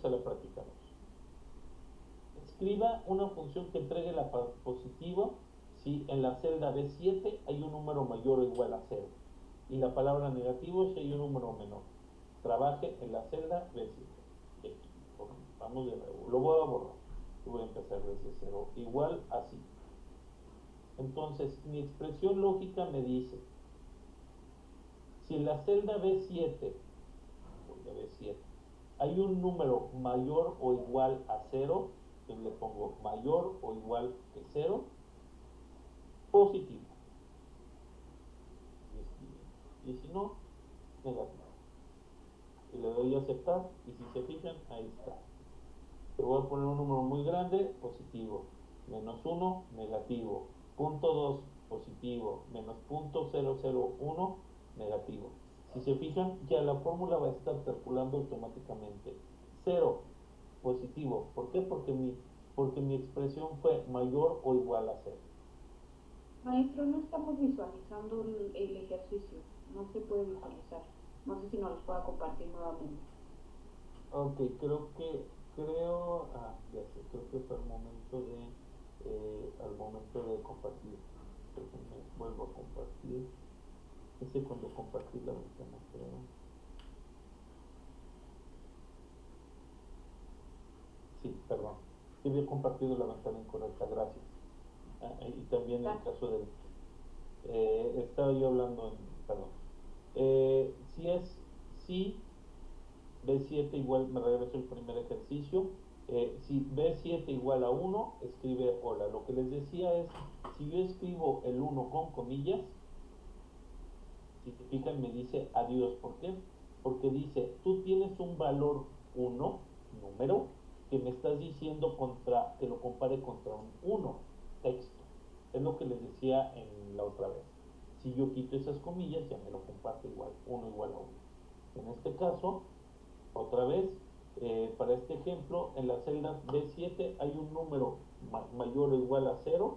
Se lo practicamos. Escriba una función que entregue la positivo si en la celda B7 hay un número mayor o igual a 0 y la palabra negativo si hay un número menor. Trabaje en la celda B7. Vamos de nuevo, lo voy a borrar y voy a empezar desde 0, igual así. Entonces mi expresión lógica me dice, si en la celda B7 hay un número mayor o igual a 0, entonces le pongo mayor o igual que 0, positivo. Y si no, negativo. Y le doy a aceptar, y si se fijan, ahí está. Le voy a poner un número muy grande, positivo. Menos 1, negativo. Punto 2, positivo. Menos punto 001, negativo. Si se fijan, ya la fórmula va a estar calculando automáticamente. 0, positivo. ¿Por qué? Porque mi expresión fue mayor o igual a 0. Maestro, no estamos visualizando el ejercicio, no se puede visualizar. No sé si nos los pueda compartir nuevamente. Ok, ya sé, creo que fue al momento de compartir. Déjenme, vuelvo a compartir. Ese cuando compartí la ventana, creo. Sí, perdón. Sí había compartido la ventana incorrecta, gracias. Y también en el caso del... estaba yo hablando perdón. Si B7 igual, me regreso el primer ejercicio. Si B7 igual a 1, escribe hola. Lo que les decía es, si yo escribo el 1 con comillas, si se fijan me dice adiós. ¿Por qué? Porque dice, tú tienes un valor 1, número, que me estás diciendo que lo compare contra un 1, texto. Es lo que les decía en la otra vez. Si yo quito esas comillas, ya me lo comparte igual, 1 igual a 1. En este caso, otra vez, para este ejemplo, en la celda B7 hay un número mayor o igual a 0,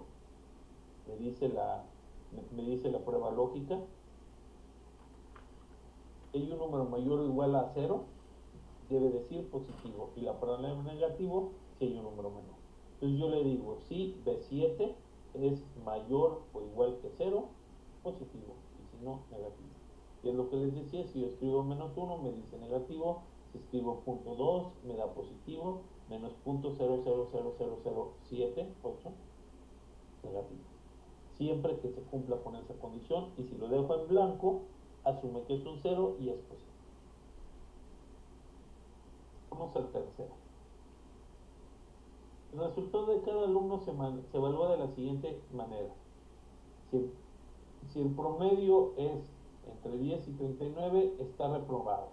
me dice la prueba lógica. Hay un número mayor o igual a 0, debe decir positivo, y la palabra negativo si hay un número menor. Entonces yo le digo, si B7 es mayor o igual que 0, positivo, y si no, negativo. Y es lo que les decía, si yo escribo menos 1, me dice negativo, si escribo punto 2, me da positivo, menos punto 0,00007, 8, negativo. Siempre que se cumpla con esa condición, y si lo dejo en blanco, asume que es un 0 y es positivo. Vamos al tercero. El resultado de cada alumno se evalúa de la siguiente manera. Si el promedio es entre 10 y 39, está reprobado.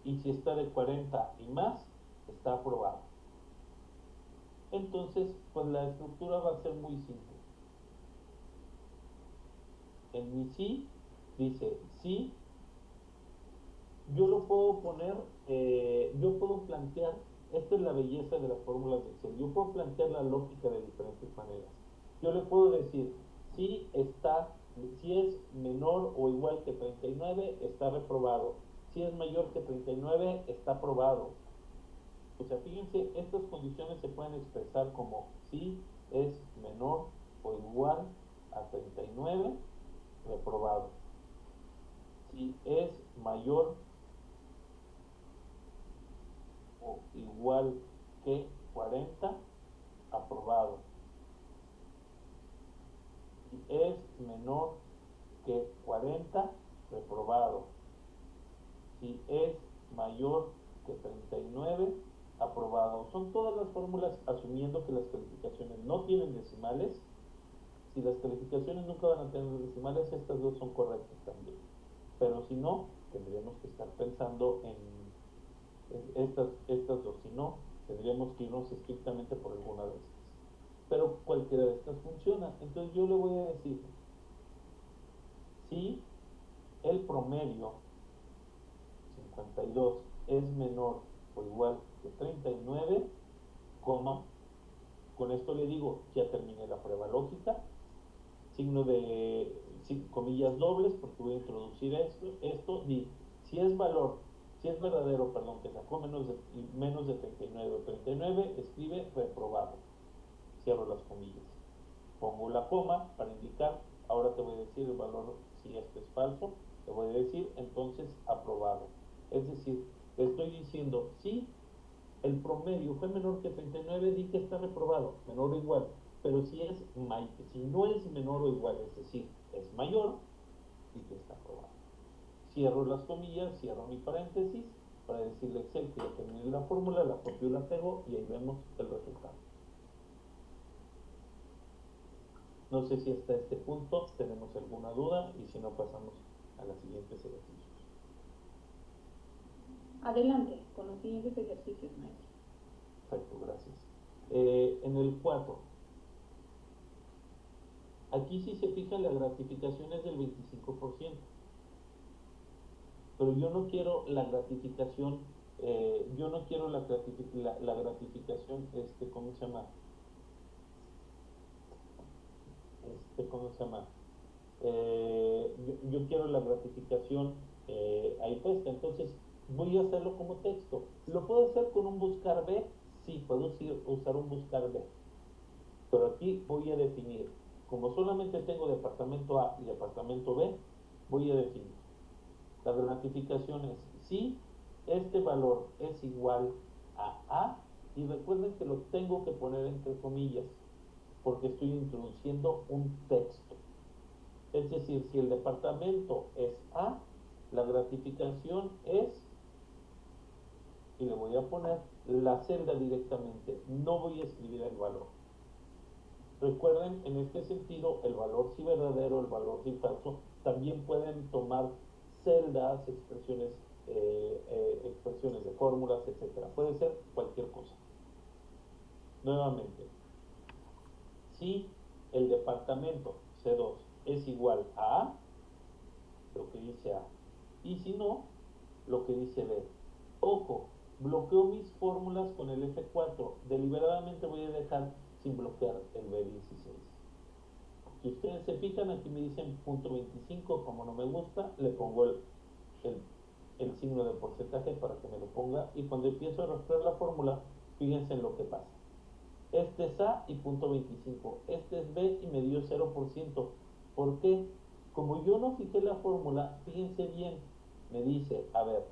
Y si está de 40 y más, está aprobado. Entonces, pues la estructura va a ser muy simple. En mi sí, dice sí, yo lo puedo poner, yo puedo plantear, esta es la belleza de las fórmulas de Excel, yo puedo plantear la lógica de diferentes maneras. Yo le puedo decir, si es menor o igual que 39, está reprobado. Si es mayor que 39, está aprobado. O sea, fíjense, estas condiciones se pueden expresar como si es menor o igual a 39, reprobado. Si es mayor igual que 40, aprobado. Si es menor que 40, reprobado. Si es mayor que 39, aprobado. Son todas las fórmulas asumiendo que las calificaciones no tienen decimales. Si las calificaciones nunca van a tener decimales, estas dos son correctas también. Pero si no, tendríamos que estar pensando en estas dos. Si no, tendríamos que irnos estrictamente por alguna de estas. Pero cualquiera de estas funciona. Entonces yo le voy a decir, si el promedio 52 es menor o igual que 39, coma, con esto le digo, ya terminé la prueba lógica, signo de comillas dobles, porque voy a introducir esto, y si es verdadero, que sacó menos de 39 o 39, escribe reprobado, cierro las comillas, pongo la coma para indicar, ahora te voy a decir el valor, si este es falso, te voy a decir entonces aprobado, es decir, te estoy diciendo, si el promedio fue menor que 39, di que está reprobado, menor o igual, pero si no es menor o igual, es decir, es mayor, di que está aprobado. Cierro las comillas, cierro mi paréntesis, para decirle a Excel que ya terminé la fórmula, la copio y la pego, y ahí vemos el resultado. No sé si hasta este punto tenemos alguna duda, y si no pasamos a los siguientes ejercicios. Adelante, con los siguientes ejercicios, maestro. Perfecto, gracias. En el 4, aquí si se fijan la gratificación es del 25%, pero yo no quiero la gratificación, la gratificación, ¿cómo se llama? ¿Cómo se llama? Yo quiero la gratificación ahí puesta, entonces voy a hacerlo como texto. ¿Lo puedo hacer con un buscar B? Sí, puedo usar un buscar B, pero aquí voy a definir, como solamente tengo departamento A y departamento B, voy a definir. La gratificación es si este valor es igual a A, y recuerden que lo tengo que poner entre comillas, porque estoy introduciendo un texto. Es decir, si el departamento es A, la gratificación es, y le voy a poner la celda directamente, no voy a escribir el valor. Recuerden, en este sentido, el valor si verdadero, el valor si falso, también pueden tomar celdas, expresiones de fórmulas, etcétera. Puede ser cualquier cosa. Nuevamente, si el departamento C2 es igual a A, lo que dice A, y si no, lo que dice B. Ojo, bloqueo mis fórmulas con el F4, deliberadamente voy a dejar sin bloquear el B16. Si ustedes se fijan, aquí me dicen punto 25, como no me gusta, le pongo el signo de porcentaje para que me lo ponga, y cuando empiezo a rastrear la fórmula, fíjense en lo que pasa. Este es A y punto 25, este es B y me dio 0%. ¿Por qué? Como yo no fijé la fórmula, fíjense bien, me dice, a ver,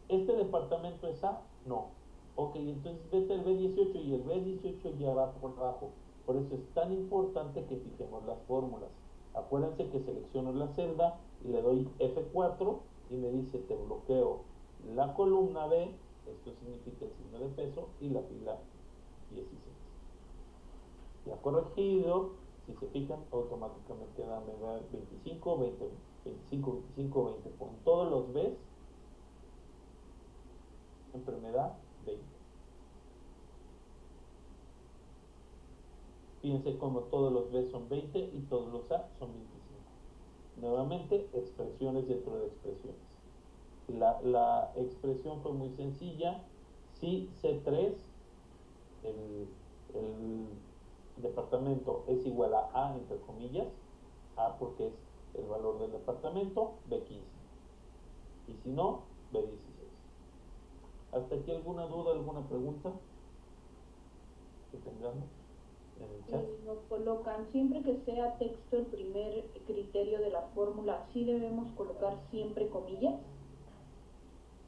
¿este departamento es A? No. Ok, entonces vete al B18 y el B18 ya va por abajo. Por eso es tan importante que fijemos las fórmulas. Acuérdense que selecciono la celda y le doy F4 y me dice te bloqueo la columna B, esto significa el signo de peso, y la fila 16. Ya corregido, si se fijan, automáticamente me da 25, 20, 25, 25, 20. Con todos los B's, enfermedad 20. Fíjense como todos los B son 20 y todos los A son 25. Nuevamente, expresiones dentro de expresiones. La expresión fue muy sencilla. Si C3, el departamento es igual a A, entre comillas, A porque es el valor del departamento, B15. Y si no, B16. ¿Hasta aquí alguna duda, alguna pregunta que tengamos en el chat? Nos colocan, siempre que sea texto el primer criterio de la fórmula, ¿sí debemos colocar siempre comillas?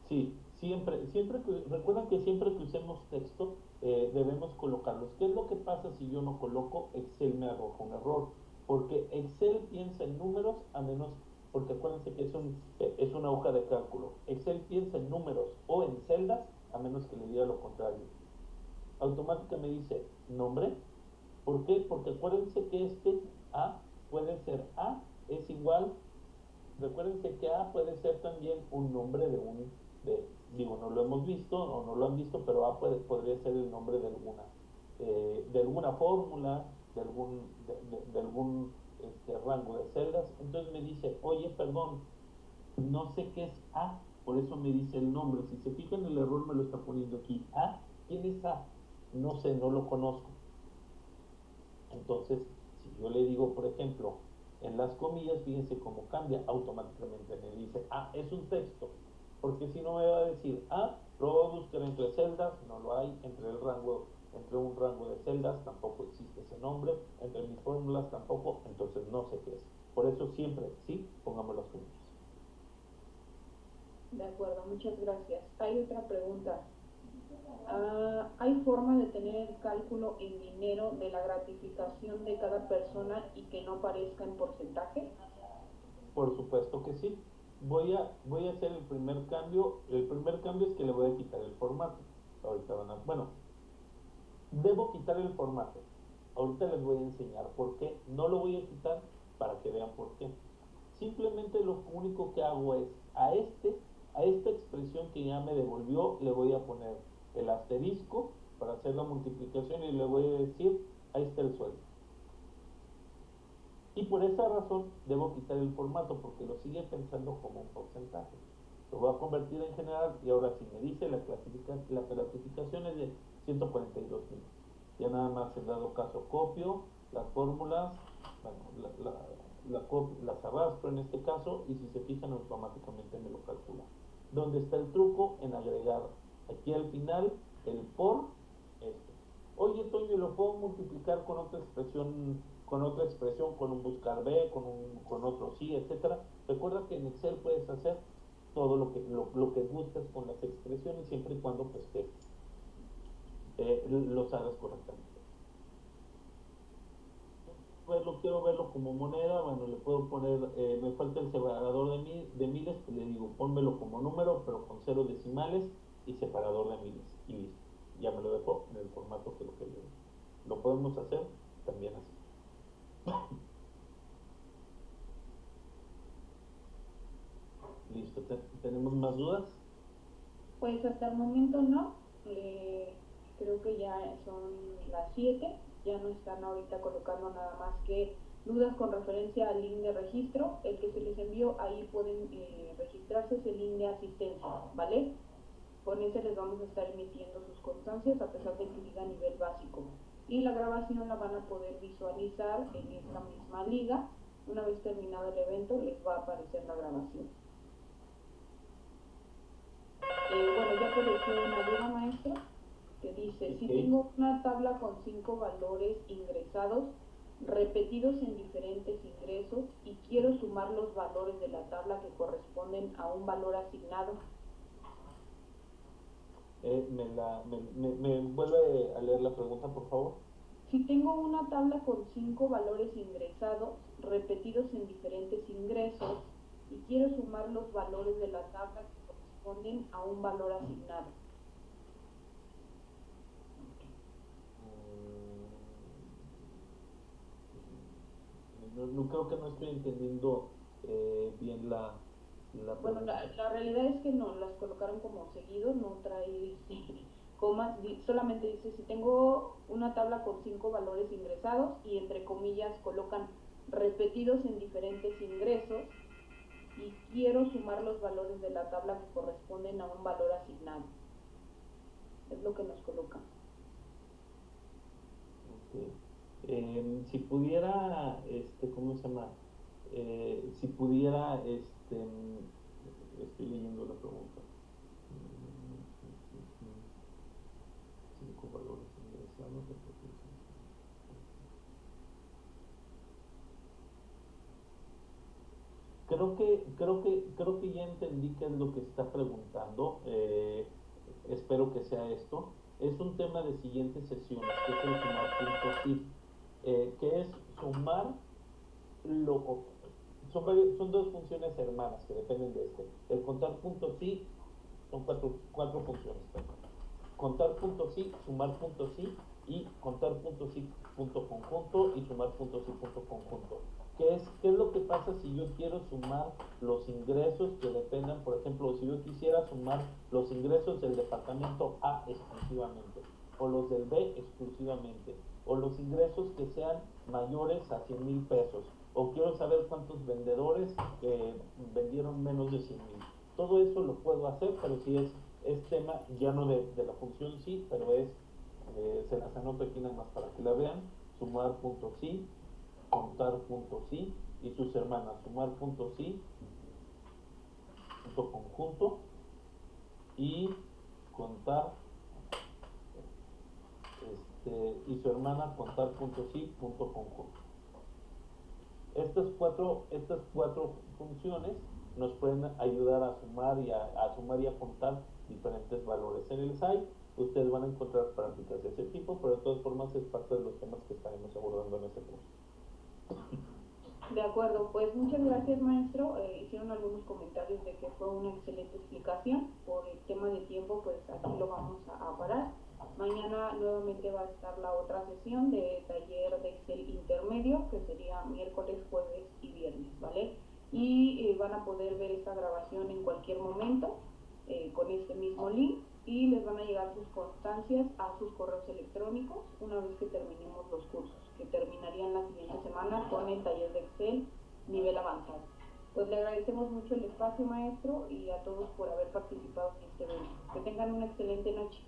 Sí, Recuerden que siempre que usemos texto, debemos colocarlos. ¿Qué es lo que pasa si yo no coloco? Excel me arroja un error, porque Excel piensa en números a menos, porque acuérdense que es una hoja de cálculo. Excel piensa en números o en celdas a menos que le diga lo contrario. Automáticamente me dice nombre. ¿Por qué? Porque acuérdense que A puede ser A es igual. Recuérdense que A puede ser también un nombre digo, no lo hemos visto o no lo han visto, pero podría ser el nombre de alguna fórmula, de algún rango de celdas. Entonces me dice, oye, perdón, no sé qué es A, por eso me dice el nombre. Si se fijan, el error me lo está poniendo aquí. A, ¿quién es A? No sé, no lo conozco. Entonces, si yo le digo, por ejemplo, en las comillas, fíjense cómo cambia, automáticamente me dice, es un texto, porque si no me va a decir, lo voy a buscar entre celdas, no lo hay, entre un rango de celdas, tampoco existe ese nombre, entre mis fórmulas tampoco, entonces no sé qué es. Por eso siempre, sí, pongamos las comillas. De acuerdo, muchas gracias. Hay otra pregunta. ¿Hay forma de tener el cálculo en dinero de la gratificación de cada persona y que no aparezca en porcentaje? Por supuesto que sí. Voy a hacer el primer cambio. El primer cambio es que le voy a quitar el formato. Ahorita bueno, debo quitar el formato. Ahorita les voy a enseñar por qué. No lo voy a quitar para que vean por qué. Simplemente lo único que hago es a esta expresión que ya me devolvió, le voy a poner el asterisco para hacer la multiplicación y le voy a decir, ahí está el sueldo. Y por esa razón debo quitar el formato porque lo sigue pensando como un porcentaje. Lo voy a convertir en general y ahora si me dice la clasificación es de 142,000. Ya nada más en dado caso copio las fórmulas, bueno, las arrastro en este caso y si se fijan automáticamente me lo calcula. ¿Dónde está el truco? En agregar aquí al final el por esto. Oye, Toño, ¿lo puedo multiplicar con otra expresión, con un buscar B, con otro sí, etcétera? Recuerda que en Excel puedes hacer todo lo que gustes con las expresiones siempre y cuando pues los hagas correctamente. Quiero verlo como moneda, bueno, le puedo poner, me falta el separador de miles, pues le digo, pónmelo como número, pero con 0 decimales y separador de miles, y listo. Ya me lo dejó en el formato que lo quería. Lo podemos hacer también así. Listo, ¿tenemos más dudas? Pues hasta el momento no. Creo que ya son las 7. Ya no están ahorita colocando nada más que dudas con referencia al link de registro. El que se les envió, ahí pueden registrarse, es el link de asistencia, ¿vale? Con ese les vamos a estar emitiendo sus constancias a pesar de que diga nivel básico. Y la grabación la van a poder visualizar en esta misma liga. Una vez terminado el evento, les va a aparecer la grabación. Bueno, ya apareció una duda, maestro, que dice, si tengo una tabla con 5 valores ingresados repetidos en diferentes ingresos y quiero sumar los valores de la tabla que corresponden a un valor asignado. ¿Me vuelve a leer la pregunta, por favor? Si tengo una tabla con 5 valores ingresados repetidos en diferentes ingresos y quiero sumar los valores de la tabla que corresponden a un valor asignado. No creo que no estoy entendiendo bien la bueno, la realidad es que no, las colocaron como seguido, no trae comas, solamente dice si tengo una tabla con 5 valores ingresados y entre comillas colocan repetidos en diferentes ingresos y quiero sumar los valores de la tabla que corresponden a un valor asignado. Es lo que nos colocan. Okay. Si pudiera, ¿cómo se llama? Si pudiera, estoy leyendo la pregunta. 5 valores ingresados. Creo que ya entendí qué es lo que está preguntando. espero que sea esto, es un tema de siguientes sesiones, que es el sumar puntos sí, que es sumar lo, son dos funciones hermanas que dependen de este. El contar puntos sí son cuatro funciones. Perdón. Contar puntos sí, sumar puntos sí y contar puntos sí punto conjunto y sumar puntos sí punto conjunto. ¿Qué es lo que pasa si yo quiero sumar los ingresos que dependan, por ejemplo, si yo quisiera sumar los ingresos del departamento A exclusivamente, o los del B exclusivamente, o los ingresos que sean mayores a 100,000 pesos, o quiero saber cuántos vendedores vendieron menos de 100,000? Todo eso lo puedo hacer, pero si es tema ya no de la función sí, pero se las anoto aquí nada más para que la vean. Sumar puntos sí, contar puntos sí, y sus hermanas, sumar puntos sí, punto conjunto, y contar, y su hermana, contar puntos sí, punto conjunto. Estas cuatro funciones nos pueden ayudar a sumar y a contar diferentes valores. En el site ustedes van a encontrar prácticas de ese tipo, pero de todas formas es parte de los temas que estaremos abordando en este curso. De acuerdo, pues muchas gracias, maestro. Hicieron algunos comentarios de que fue una excelente explicación. Por el tema de tiempo, pues aquí lo vamos a parar. Mañana nuevamente va a estar la otra sesión de taller de Excel intermedio, que sería miércoles, jueves y viernes, ¿vale? Y van a poder ver esta grabación en cualquier momento con este mismo link, y les van a llegar sus constancias a sus correos electrónicos una vez que terminemos los cursos, que terminarían la siguiente semana con el taller de Excel nivel avanzado. Pues le agradecemos mucho el espacio, maestro, y a todos por haber participado en este evento. Que tengan una excelente noche.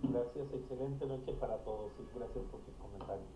Gracias, excelente noche para todos y gracias por sus comentarios.